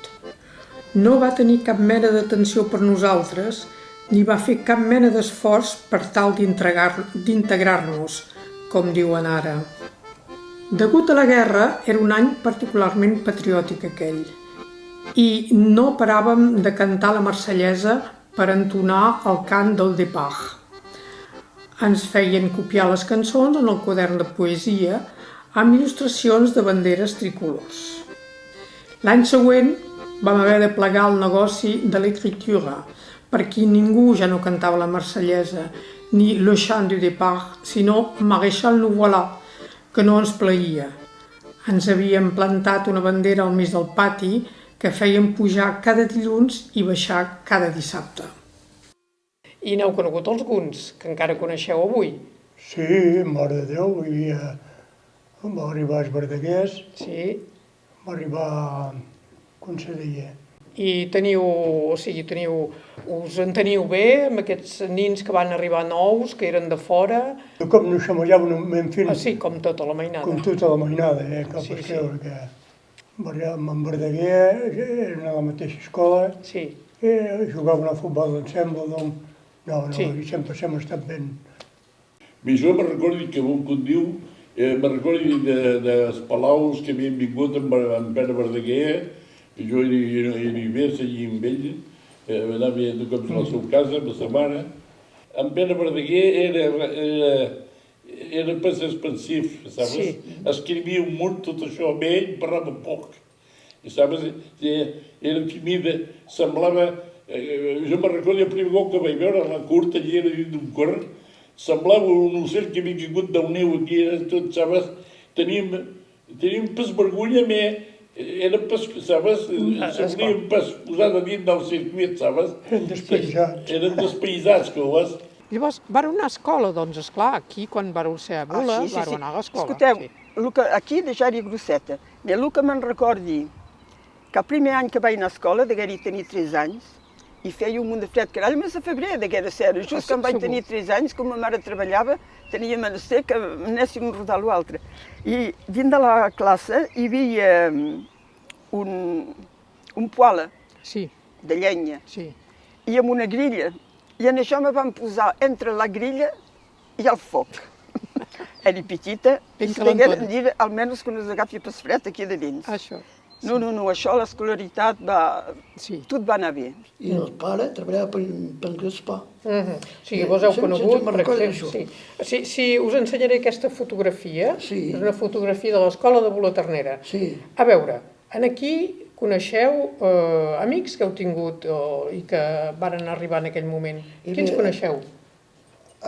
No va tenir cap mena d'atenció per nosaltres, ni va fer cap mena d'esforç per tal d'integrar-nos, com diuen ara. Degut a la guerra, era un any particularment patriòtic aquell, i no paràvem de cantar la marsellesa per entonar el cant del départ. Ens feien copiar les cançons en el quadern de poesia amb il·lustracions de banderes tricolors. L'any següent vam haver de plegar el negoci de l'escriptura, perquè ningú ja no cantava la marsellesa, ni le chant du départ, sinó Maréchal nous voilà, que no ens plaïa. Ens havíem plantat una bandera al mig del pati que fèiem pujar cada dilluns i baixar cada dissabte. I n'heu conegut alguns, que encara coneixeu avui? Sí, mare de Déu, va arribar a Verdaguers, va arribar, com se deia. I us en teniu bé amb aquests nins que van arribar nous, que eren de fora? Com no xamallaven, en fi... Sí, com tota la mainada. Com tota la mainada, cal per creure que en Verdaguer eren a la mateixa escola, jugaven a futbol d'ensemble, i sempre hem estat ben. Jo me'n recordo que un diu, me'n recordo dels palaus que havien vingut en Pere Verdaguer, jo hi havia allí amb ell, anava de cops a la seva casa, amb la seva mare. En Pere Verdaguer era pas expansiu, saps? Escrivia un munt tot això amb ell, parlava poc. Saps? Era tímida, semblava... Jo me'n recordo el primer cop que vaig veure la curta allí era dins d'un corn, semblava un ocell que havia caigut del niu aquí, era tot, saps? Teníem pas vergonya, era pas, saps? S'haurien pas posat a dins del circuit, saps? Eren despaisats. Eren despaisats, que ho vas... Llavors, vareu anar a escola, doncs, esclar, aquí, quan vareu ser a Bula, vareu anar a l'escola. Escolteu, aquí ja era grosseta, però el que me'n recordi, que el primer any que vaig anar a escola, degué tenir 3 anys, i feia un munt de fred, que era el mes de febrer, degué de ser, just quan vaig tenir 3 anys, com ma mare treballava, tenia menester que anéssim un rodar a l'altre. I dins de la classe hi havia un poêle de llenya, i amb una grilla, I en això me van posar entre la grilla i el foc. Era petita, Ben i tingueren calentona. dir almenys que no es agafi pas fred aquí de dins. Això. No, això, l'escolaritat va... Sí. Tot va anar bé. I el pare treballava per Gaspar. O sigui, vos heu Sense conegut, me'n per recordo exemple. Sí. Si us ensenyaré aquesta fotografia, Sí. és una fotografia de l'escola de Bolaternera. Sí. A veure, en aquí coneixeu amics que heu tingut i que varen arribar en aquell moment. Quins coneixeu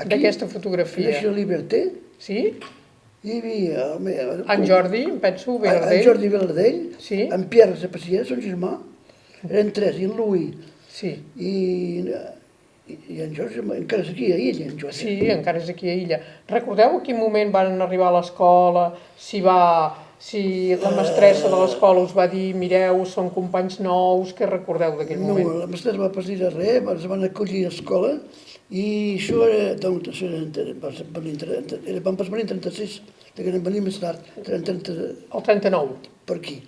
d'aquesta fotografia? Coneixo Liberté, Sí? hi havia En Jordi, em penso, en Vilardell. Jordi Vilardell, Sí. en Pierre Sapacier, son germà, eren tres, i en Louis, Sí. i en Jordi encara és aquí a Illa, en Jordi. Sí, encara és aquí a Illa. Recordeu a quin moment van arribar a l'escola? Si la mestressa de l'escola us va dir, mireu, són companys nous, què recordeu d'aquell No, moment? la mestressa va pas dir res, ens van acollir a l'escola, i això era, doncs, això van pas venir en 36, que vam venir més tard, El 39. per aquí.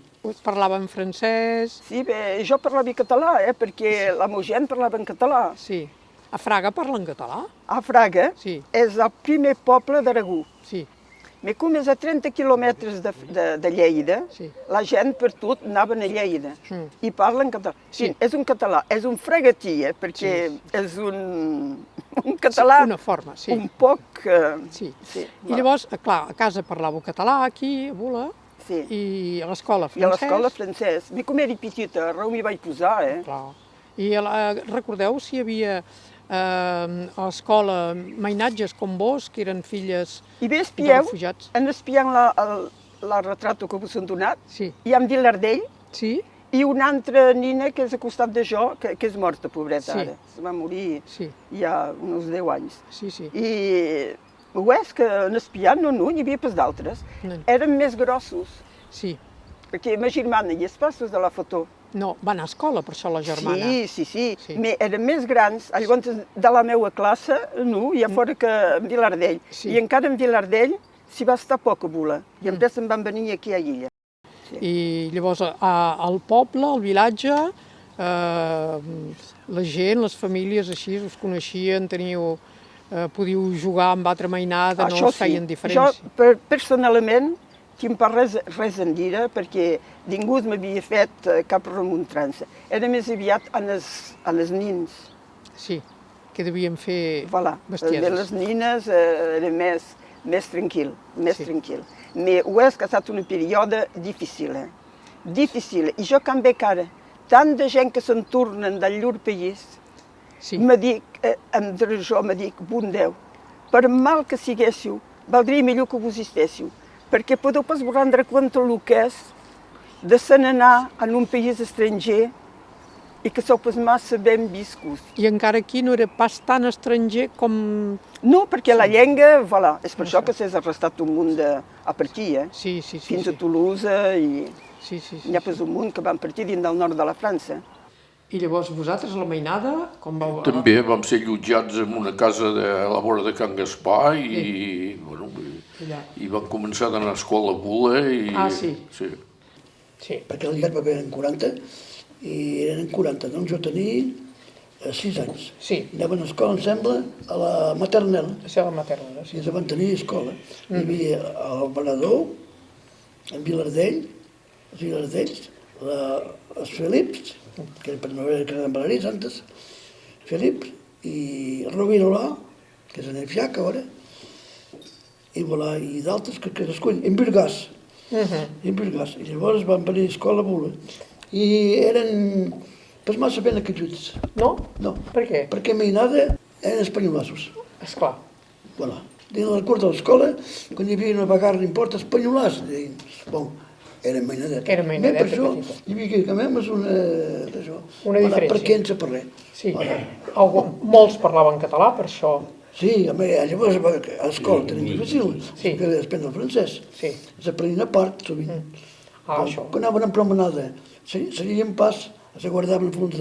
Parlaven francès. Sí, bé, jo parlava català, perquè la meva gent parlava en català. Sí. A Fraga parlen català? A Fraga Sí. és el primer poble d'Aragó. Sí. Però com és a 30 quilòmetres de Lleida, Sí. la gent per tot anaven a Lleida i parlen català. Sí. Sí, és un català, és un fregatí, perquè és un català Una forma, sí. un poc... Sí. sí, I llavors, clar, a casa parlàveu català, aquí, a Bula, sí. i a l'escola I a francès. l'escola francès. Però com era petita, raó m'hi vaig posar, Clar. I recordeu si hi havia a l'escola mainatges com vos, que eren filles I bé, de espieu, refugiats? en espiant la retrato que us han donat, Sí. hi ha en Vilardell Sí? i una altra nina que és al costat de jo, que és morta, pobreta, Sí. ara. Se va morir Sí. ja uns 10 anys. Sí, sí. I ho és que en espiant, no, n'hi havia pas d'altres. No. Eren més grossos, Sí. perquè ma germana i els passos de la foto. No, va anar a escola, per això la germana. Sí. Sí. Eren més grans, llavors de la meva classe, no, ja fora que en Vilardell. Sí. I encara en Vilardell s'hi va estar poc a Bula, i després se'n van venir aquí a Illa. I llavors al poble, al vilatge, la gent, les famílies així, us coneixien, podíeu jugar amb altra mainada, no us feien diferència? Jo, personalment, tinc pas res a dir, perquè ningú m'havia fet cap remuntrança. Era més aviat en els nins. Sí, que devien fer Voilà. bestieses. Les nines era més tranquil, més tranquil. Però ho és que ha estat un període difícil, difícil. I jo que em veig ara, tant de gent que se'n tornen del llur país, me dic, bon Déu, per mal que siguéssiu, valdria millor que vos estéssiu, perquè podeu pas vos rendre compte el que és de se n'anar en un país estranger i que sou pas massa ben viscus. I encara aquí no era pas tan estranger com... No, perquè la llengua, voilà, és per això que s'ha arrestat un munt a partir, Sí. Fins a Toulouse i Sí. hi ha pas un munt que van partir dins del nord de la França. I llavors vosaltres, la mainada, com vau... També vam ser allotjats en una casa de la vora de Can Gaspar i vam començar a anar a escola a Bula i... Sí. Perquè la llar va haver en 40 i eren 40, doncs jo tenia 6 anys. Sí. Anaven a escola, em sembla, a la maternel. A la maternel, sí. I van tenir escola. Hi havia el Venedor, en Vilardell, els Vilardells, els Felips, que eren per no haver quedat en Balarís antes, Felips, i Rovirolà, que és en el Fiac ara, i d'altres que cadascun, en Burgàs, en Burgàs. I llavors van venir a escola a Bula. I eren pas massa ben acollits. No? No. Per què? Perquè mainada eren espanyolassos. Esclar. Voilà. Dins del curs de l'escola, quan hi havia una vegada d'importa espanyolàs, deien, bon, eren mainadeta. Era mainadeta Per això petita. hi havia que més una diferència. Perquè ens per res. Sí. Molts parlaven català, per això. Sí, llavors a l'escola tenen difícil, que aprendre el francès. Sí. S'aprenien a part, sovint. Això. Quan anaven en promenada, serien pas, se guardaven el fons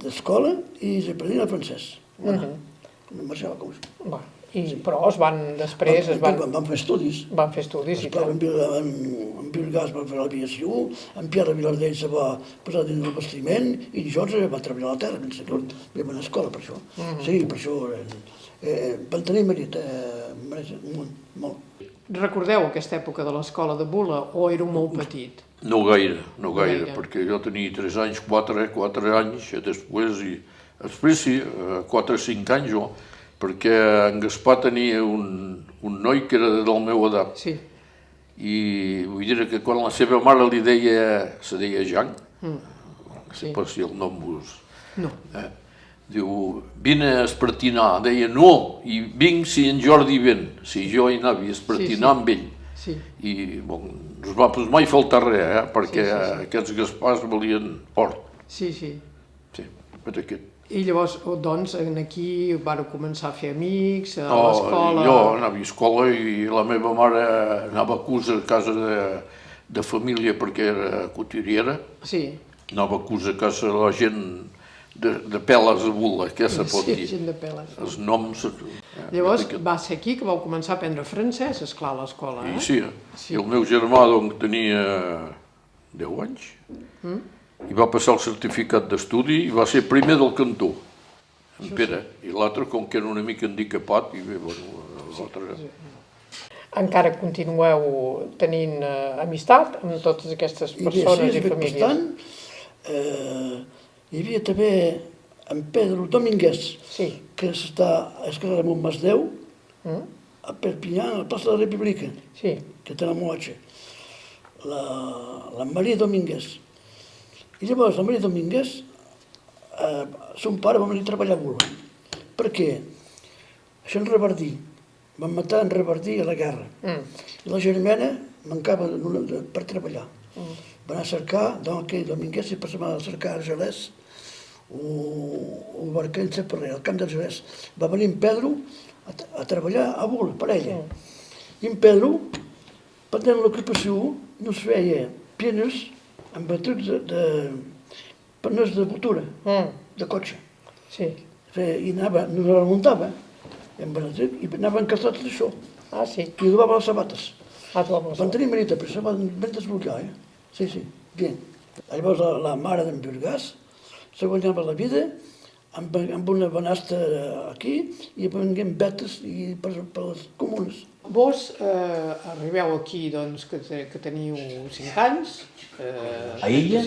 d'escola i s'aprenien el francès. no marxava com això. Però després van fer estudis. Van fer estudis, i tant. En Vilgas va fer l'aviació, en Pierre Vilardell se va posar dins del bastiment, i Jones va treballar a la terra, vam anar a l'escola per això. Sí, per això van tenir mèrit molt. Recordeu aquesta època de l'escola de Bula o éreu molt petit? No gaire, perquè jo tenia 3 anys, 4 anys, després sí, 4 o 5 anys jo, perquè en Gaspar tenia un noi que era del meu edat. Sí. I vull dir que quan la seva mare li deia, se deia Jean, no sé per si el nom vos... No. Diu, vine a espartinar. Deia, no, i vinc si en Jordi ven, si jo hi anava a espartinar amb ell. I no es va mai faltar res, perquè aquests Gaspars valien port. Sí. Per aquest. I llavors, doncs, aquí vareu començar a fer amics, a l'escola... Jo anava a escola i la meva mare anava a casa de família perquè era cotillera. Sí. Anava a casa de la gent de Peles a Bula, què se pot dir? Sí, gent de Peles. Els noms... Llavors va ser aquí que vau començar a aprendre francès, esclar, a l'escola, eh? Sí. I el meu germà, doncs, tenia 10 anys. I va passar el certificat d'estudi i va ser primer del cantó, en Pere. I l'altre, com que era una mica handicapat, i bé, l'altre... Encara continueu tenint amistat amb totes aquestes persones i famílies? Hi havia també en Pedro Domínguez, que està a Esquerra de Montmasdeu, a Perpinyà, a la plaça de la República, que té la Moatge. La Maria Domínguez. I llavors la Maria Domínguez, son pare va venir a treballar a Bula. Per què? Això en Revardí. Van matar en Revardí a la guerra. I la germana mancava per treballar. Va anar a cercar, doncs, Domínguez, i per a cercar a Argelès, o Barquell, per res, al camp d'Argelès. Va venir en Pedro a treballar a Bula, per ella. I en Pedro, pendent l'ocupació, no es feia pienes amb batuts de penes de botura, de cotxe. Sí. I anava, no la muntava, i anava encalçats d'això. Sí. I duvava les sabates. Van tenir merita, però se van desbloquear, Sí, bien. Llavors la mare d'en Vilgas se guanyava la vida amb una benasta aquí i venguem vetes per les comunes. Vos arribeu aquí, doncs, que teniu 5 anys. A Illa?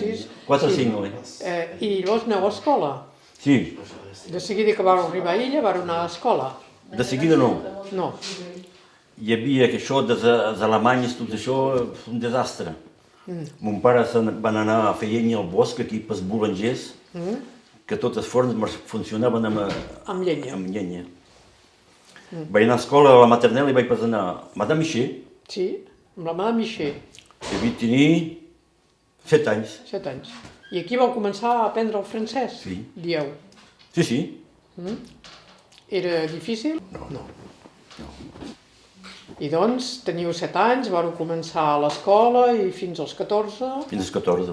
4 o 5 anys. I llavors aneu a l'escola? Sí. De seguida que vareu arribar a Illa, vareu anar a l'escola? De seguida no. No. Hi havia això, dels alemanys, tot això, un desastre. Mon pare van anar a fer llenya al bosc, aquí pels bolangers, que totes les forns funcionaven amb llenya. Vaig anar a l'escola a la maternel i vaig passar a Madame Miché. Sí, amb la Madame Miché. Devia tenir 7 anys. 7 anys. I aquí vau començar a aprendre el francès? Sí. Dieu? Sí. Era difícil? No. I doncs, teniu 7 anys, vareu començar a l'escola i fins als 14? Fins als 14.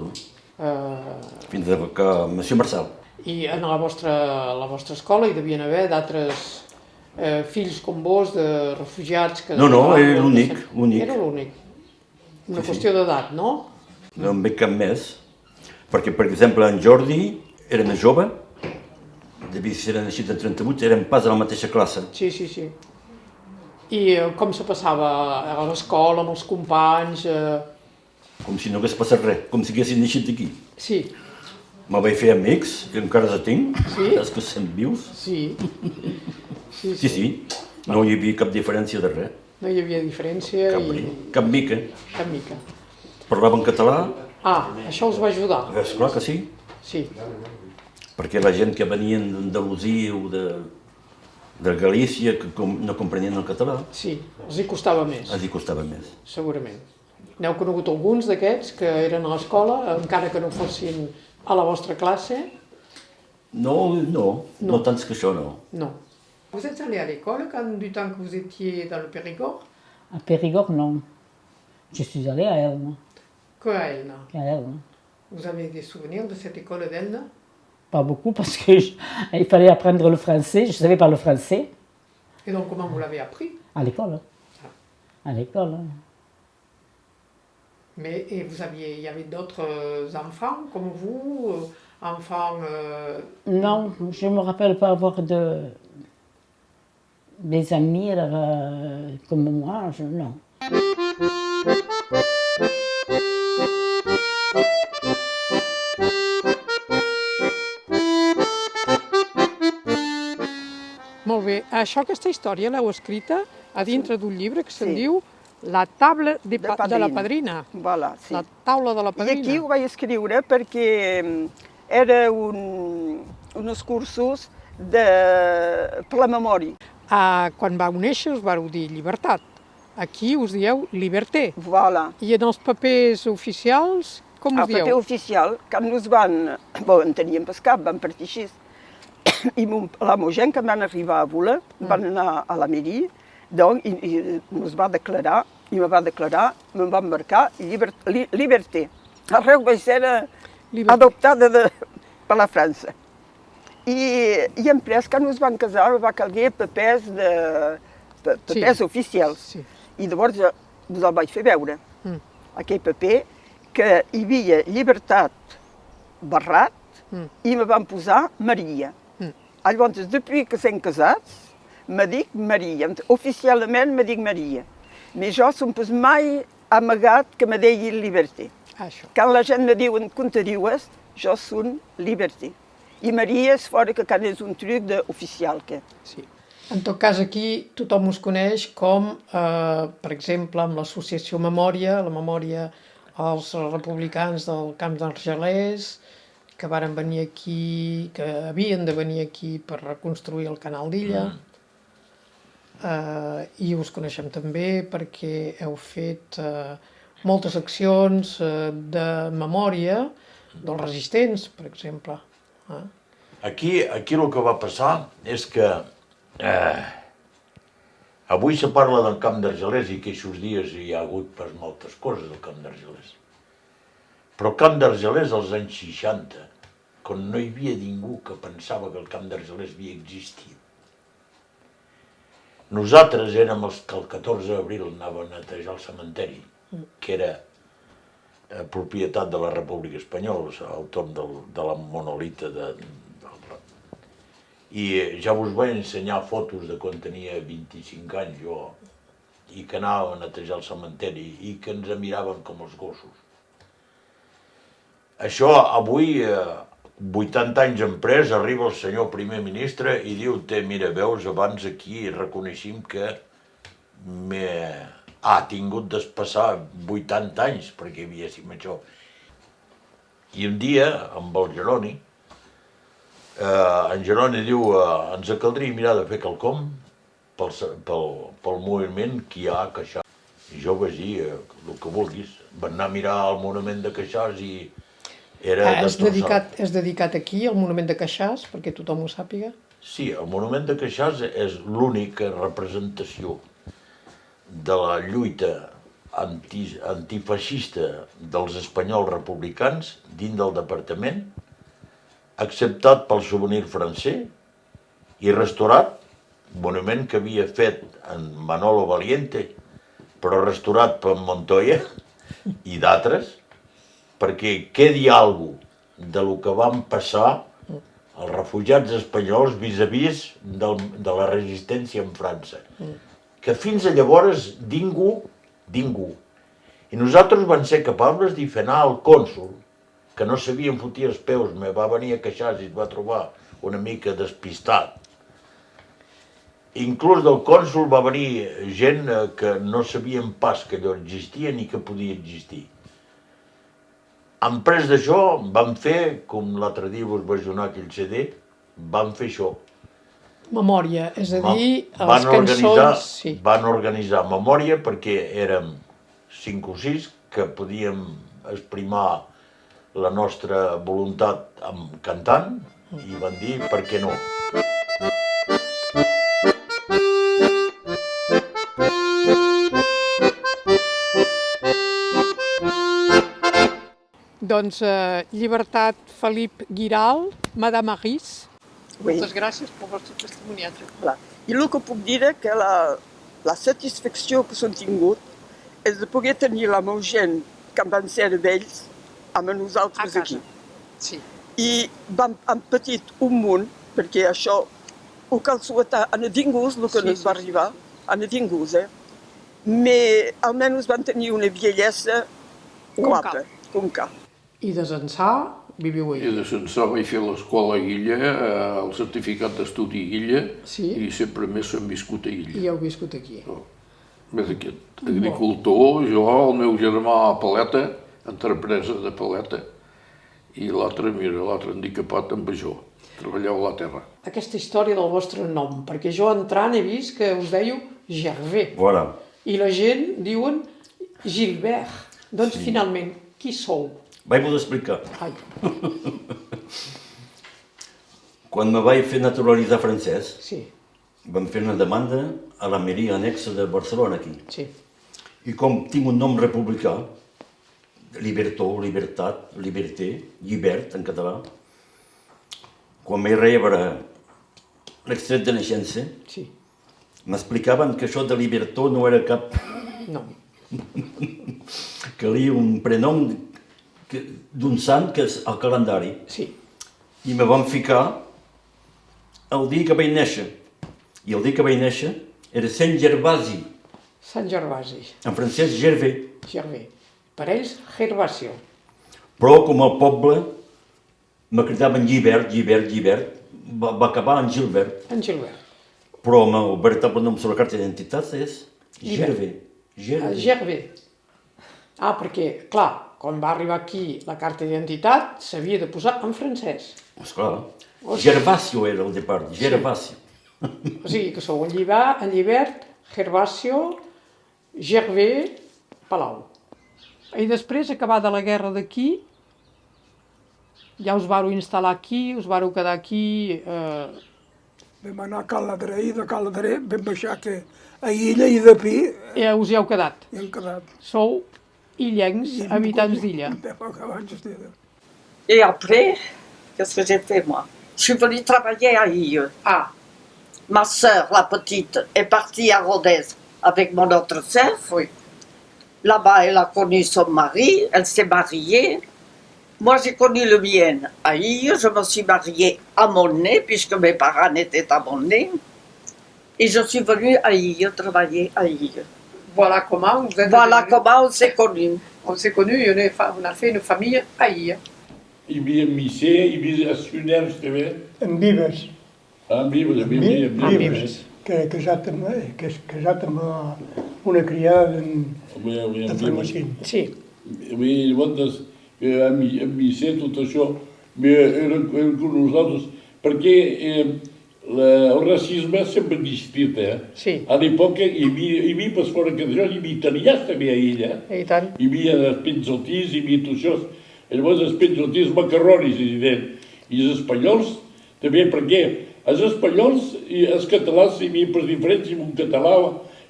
Fins que Monsieur Marçal. I en la vostra escola hi devien haver d'altres fills com vos, de refugiats... No, era l'únic. Era l'únic. Una qüestió d'edat, no? No en veig cap més. Perquè, per exemple, en Jordi era més jove, devia ser nascut en 38, érem pas a la mateixa classe. Sí. I com se passava a l'escola, amb els companys? Com si no hagués passat res, com si haguessin nascut aquí. Sí. Me vaig fer amics, que encara els tinc, els que són vius. Sí. No hi havia cap diferència de res. No hi havia diferència Cap mica. Cap mica. Parlaven català. Això els va ajudar. Esclar que sí. Sí. Perquè la gent que venien d'Andalusia o de Galícia, que no comprenien el català. Sí, els hi costava més. Els hi costava més. Segurament. N'heu conegut alguns d'aquests que eren a l'escola, encara que no fossin a la vostra classe? No tants que això, no. Non. Vous êtes allé à l'école quand du temps que vous étiez dans le Périgord? À Périgord, non. Je suis allée à Elne. Que à Elne? À Elne. Vous avez des souvenirs de cette école d'Elne? pas beaucoup parce qu'il fallait apprendre le français. Je ne savais pas le français. Et donc, comment vous l'avez appris? À l'école. À l'école. Mais il y avait d'autres enfants comme vous, enfants... Non, je ne me rappelle pas avoir des amis comme moi, non. Molt bé. Aquesta història l'heu escrita a dintre d'un llibre que se'n diu La taula de la padrina. Voilà, sí. La taula de la padrina. I aquí ho vaig escriure perquè era uns cursos per la memòria. Quan vau néixer us vau dir llibertat. Aquí us dieu liberté. Voilà. I en els papers oficials, com us dieu? El paper oficial, quan ens van... en teníem pas cap, van partir així. I la gent que van arribar a Bula, van anar a la mairie, doncs, i ens va declarar, i me va declarar, me va embarcar liberté. Arreu vaig ser adoptada per la França. I després, quan ens van casar, va calguer papers oficials. I llavors us el vaig fer veure, aquell paper, que hi havia llibertat barrat i me van posar Maria. Llavors, després que som casats, me dic Maria. Oficialment me dic Maria. Però jo som pas mai amagat que me deia Liberté. Quan la gent me diuen com te dius, jo som Liberté. I Maria és fora que quan és un truc d'oficial. Sí. En tot cas, aquí tothom us coneix com, per exemple, amb l'associació Memòria, la memòria als republicans del Camp d'Argelers, que varen venir aquí, que havien de venir aquí per reconstruir el canal d'Illa. I us coneixem també perquè heu fet moltes accions de memòria dels resistents, per exemple. Aquí el que va passar és que avui se parla del Camp d'Argelers i que aquests dies hi ha hagut per moltes coses al Camp d'Argelers. Però el Camp d'Argelers als anys 60, quan no hi havia ningú que pensava que el Camp d'Argelers havia existit. Nosaltres érem els que el 14 d'abril anàvem a netejar el cementeri, que era propietat de la República Espanyola, al torn de la monolita I ja us vaig ensenyar fotos de quan tenia 25 anys jo, i que anàvem a netejar el cementeri i que ens miraven com els gossos. Això avui, 80 anys després, arriba el senyor primer ministre i diu, mira, veus, abans aquí reconeixem que ha tingut de passar 80 anys perquè hi haguéssim això. I un dia, amb el Jeroni, en Jeroni diu, ens caldria mirar de fer quelcom pel moviment que hi ha a Queixàs. I jo vaig dir, el que vulguis. Van anar a mirar el monument de Queixàs i era destrossat. És dedicat aquí, al monument de Queixàs, perquè tothom ho sàpiga? Sí, el monument de Queixàs és l'única representació de la lluita antifeixista dels espanyols republicans dins del departament, acceptat pel souvenir francès i restaurat, monument que havia fet en Manolo Valiente, però restaurat per Montoya i d'altres, perquè quedi alguna cosa del que van passar els refugiats espanyols vis-a-vis de la resistència en França, que fins a llavors ningú. I nosaltres vam ser capables de fer anar al cònsol, que no sabien fotir els peus, me va venir a Queixàs i es va trobar una mica despistat. Inclús del cònsol va venir gent que no sabien pas que allò existia ni que podia existir. Emprès d'això vam fer, com l'altre dia us vaig donar aquell CD, vam fer això. Memòria, és a dir, les cançons... Van organitzar memòria perquè érem 5 o 6 que podíem exprimar la nostra voluntat cantant i van dir per què no. Doncs, Llibertat Felip Guiral, Madame Aris, moltes gràcies pel vostre testimoniatge. I el que puc dir és que la satisfacció que s'han tingut és de poder tenir la meva gent, que em van ser vells, amb nosaltres aquí. Sí. I han patit un munt, perquè això, ho cal suetar, han vingut, el que no es va arribar, han vingut, però almenys van tenir una vellesa guapa, com cal. I de Censà viviu a Illa? I de Censà vaig fer l'escola a Illa, el certificat d'estudi a Illa, i sempre més hem viscut a Illa. I heu viscut aquí? Més aquest agricultor, jo, el meu germà a Paleta, entrepresa de Paleta, i l'altre, mira, l'altre handicapat en Bajó, treballeu a la terra. Aquesta història del vostre nom, perquè jo entrant he vist que us dèieu Gervais. Voilà. I la gent diuen Gilbert. Doncs finalment, qui sou? Vaig vos explicar. Ai. Quan me vaig fer naturalitzar francès, Sí. vam fer una demanda a la mairia anexa de Barcelona, aquí. Sí. I com tinc un nom republicà, Libertó, Libertat, Liberté, Llibert, en català, quan vaig rebre l'extret de naixença, Sí. m'explicaven que això de Libertó no era cap... No. Calia un prenom d'un sant que és el calendari. Sí. I me van ficar el dia que vaig néixer. I el dia que vaig néixer era Sant Gervasi. Sant Gervasi. En francès, Gervais. Gervais. Per ells, Gervasio. Però com el poble me cridaven Llibert, Llibert, Llibert, va acabar en Gilbert. En Gilbert. Però el meu veritable nom sobre la carta d'identitat és Gervais. Gervais. Ah, perquè, clar, quan va arribar aquí la carta d'identitat s'havia de posar en francès. Esclar. Gervasio era el depart, Gervasio. O sigui que sou en Llibert, Gervasio, Gervais, Palau. I després, acabada la guerra d'aquí, ja us vareu instal·lar aquí, us vareu quedar aquí... Vam anar a Cal Ladré i de Cal Ladré vam baixar a Illa i de Pi. Us hi heu quedat? I hem quedat. Sou illencs, habitants d'Illa. Et après, qu'est-ce que j'ai fait moi? Je suis venue travailler à Ille. Ah, ma sœur, la petite, est partie à Rodez avec mon autre sœur. Oui. Là-bas, elle a connu son mari, elle s'est mariée. Moi, j'ai connu le mien à Ille. Je me suis mariée à Monnet, puisque mes parents étaient à Monnet. Et je suis venue à Ille, travailler à Ille. Voilà comment vous êtes on s'est connus. On s'est connus et on a fait une famille à Ille. Hi havia Missé, hi havia accioners també. En Vives. En Vives, en Vives. Que és casat amb una criada de farmacient. Sí. Llavors, en Missé, tot això, eren com nosaltres, perquè el racisme sempre ha existit, Sí. A l'època hi havia per fora que d'això, hi havia italians també a ella. I tant. Hi havia els pinzotís, hi havia tot això. Llavors els pinzotís macarronis, i els espanyols també, perquè els espanyols i els catalans hi havia per diferència, un català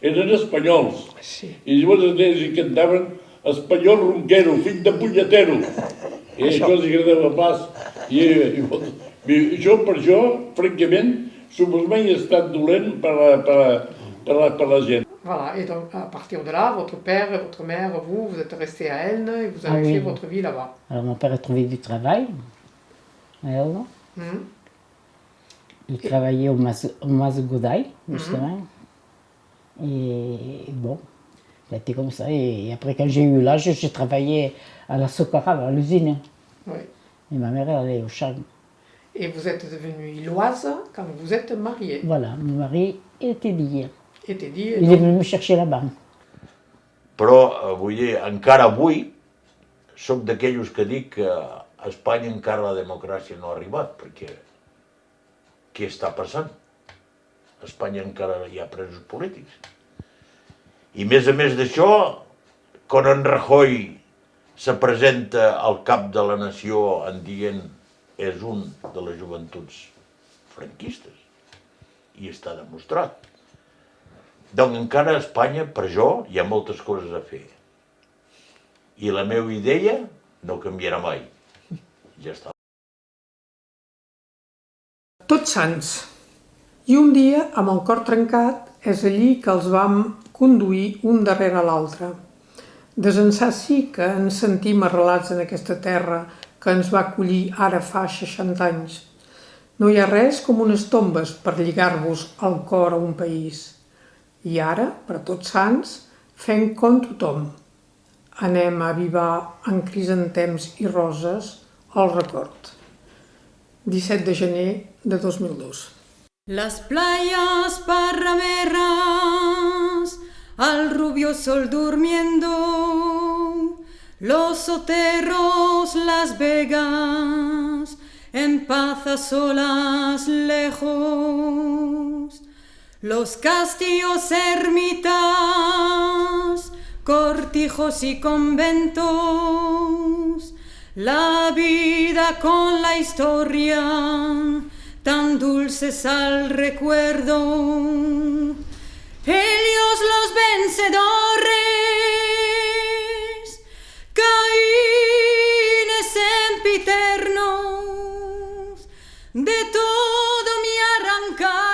eren espanyols. Sí. I llavors ells hi cantaven espanyol ronquero, fill de punyetero. I això els agradava pas. I jo, per això, francament, sumament he estat dolent per la gent. Voilà, et donc à partir de là, votre père et votre mère, vous êtes restés à Elne et vous avez fait votre vie là-bas. Alors mon père a trouvé du travail à Elne. Il travaillait au Mas Godaï, justement. Et bon, ça a été comme ça. Et après, quand j'ai eu l'âge, j'ai travaillé à la Socorrave, à l'usine. Oui. Et ma mère, elle allait au champ. Et vous êtes devenue illoise quand vous êtes mariée. Voilà, mon mari était d'Ille. Il est venu me chercher là-bas. Però, vull dir, encara avui, soc d'aquells que dic que a Espanya encara la democràcia no ha arribat, perquè què està passant? A Espanya encara hi ha presos polítics. I a més d'això, quan en Rajoy se presenta al cap de la nació en dient és un de les joventuts franquistes, i està demostrat. Doncs encara a Espanya, per jo, hi ha moltes coses a fer. I la meva idea no canviarà mai. Ja està. Tots Sants. I un dia, amb el cor trencat, és allí que els vam conduir un darrere l'altre. Desençà sí que ens sentim arrelats en aquesta terra que ens va acollir ara fa 60 anys. No hi ha res com unes tombes per lligar-vos el cor a un país. I ara, per Tots Sants, fem com tothom. Anem a avivar en crisantems i roses el record. 17 de gener de 2002. Las playas parramerras, al rubio sol durmiendo, los soterros, las vegas, en paz a solas lejos, los castillos ermitas, cortijos y conventos, la vida con la historia, tan dulces al recuerdo. Ellos los vencedores, Caínes sempiternos, de todo mi arrancar.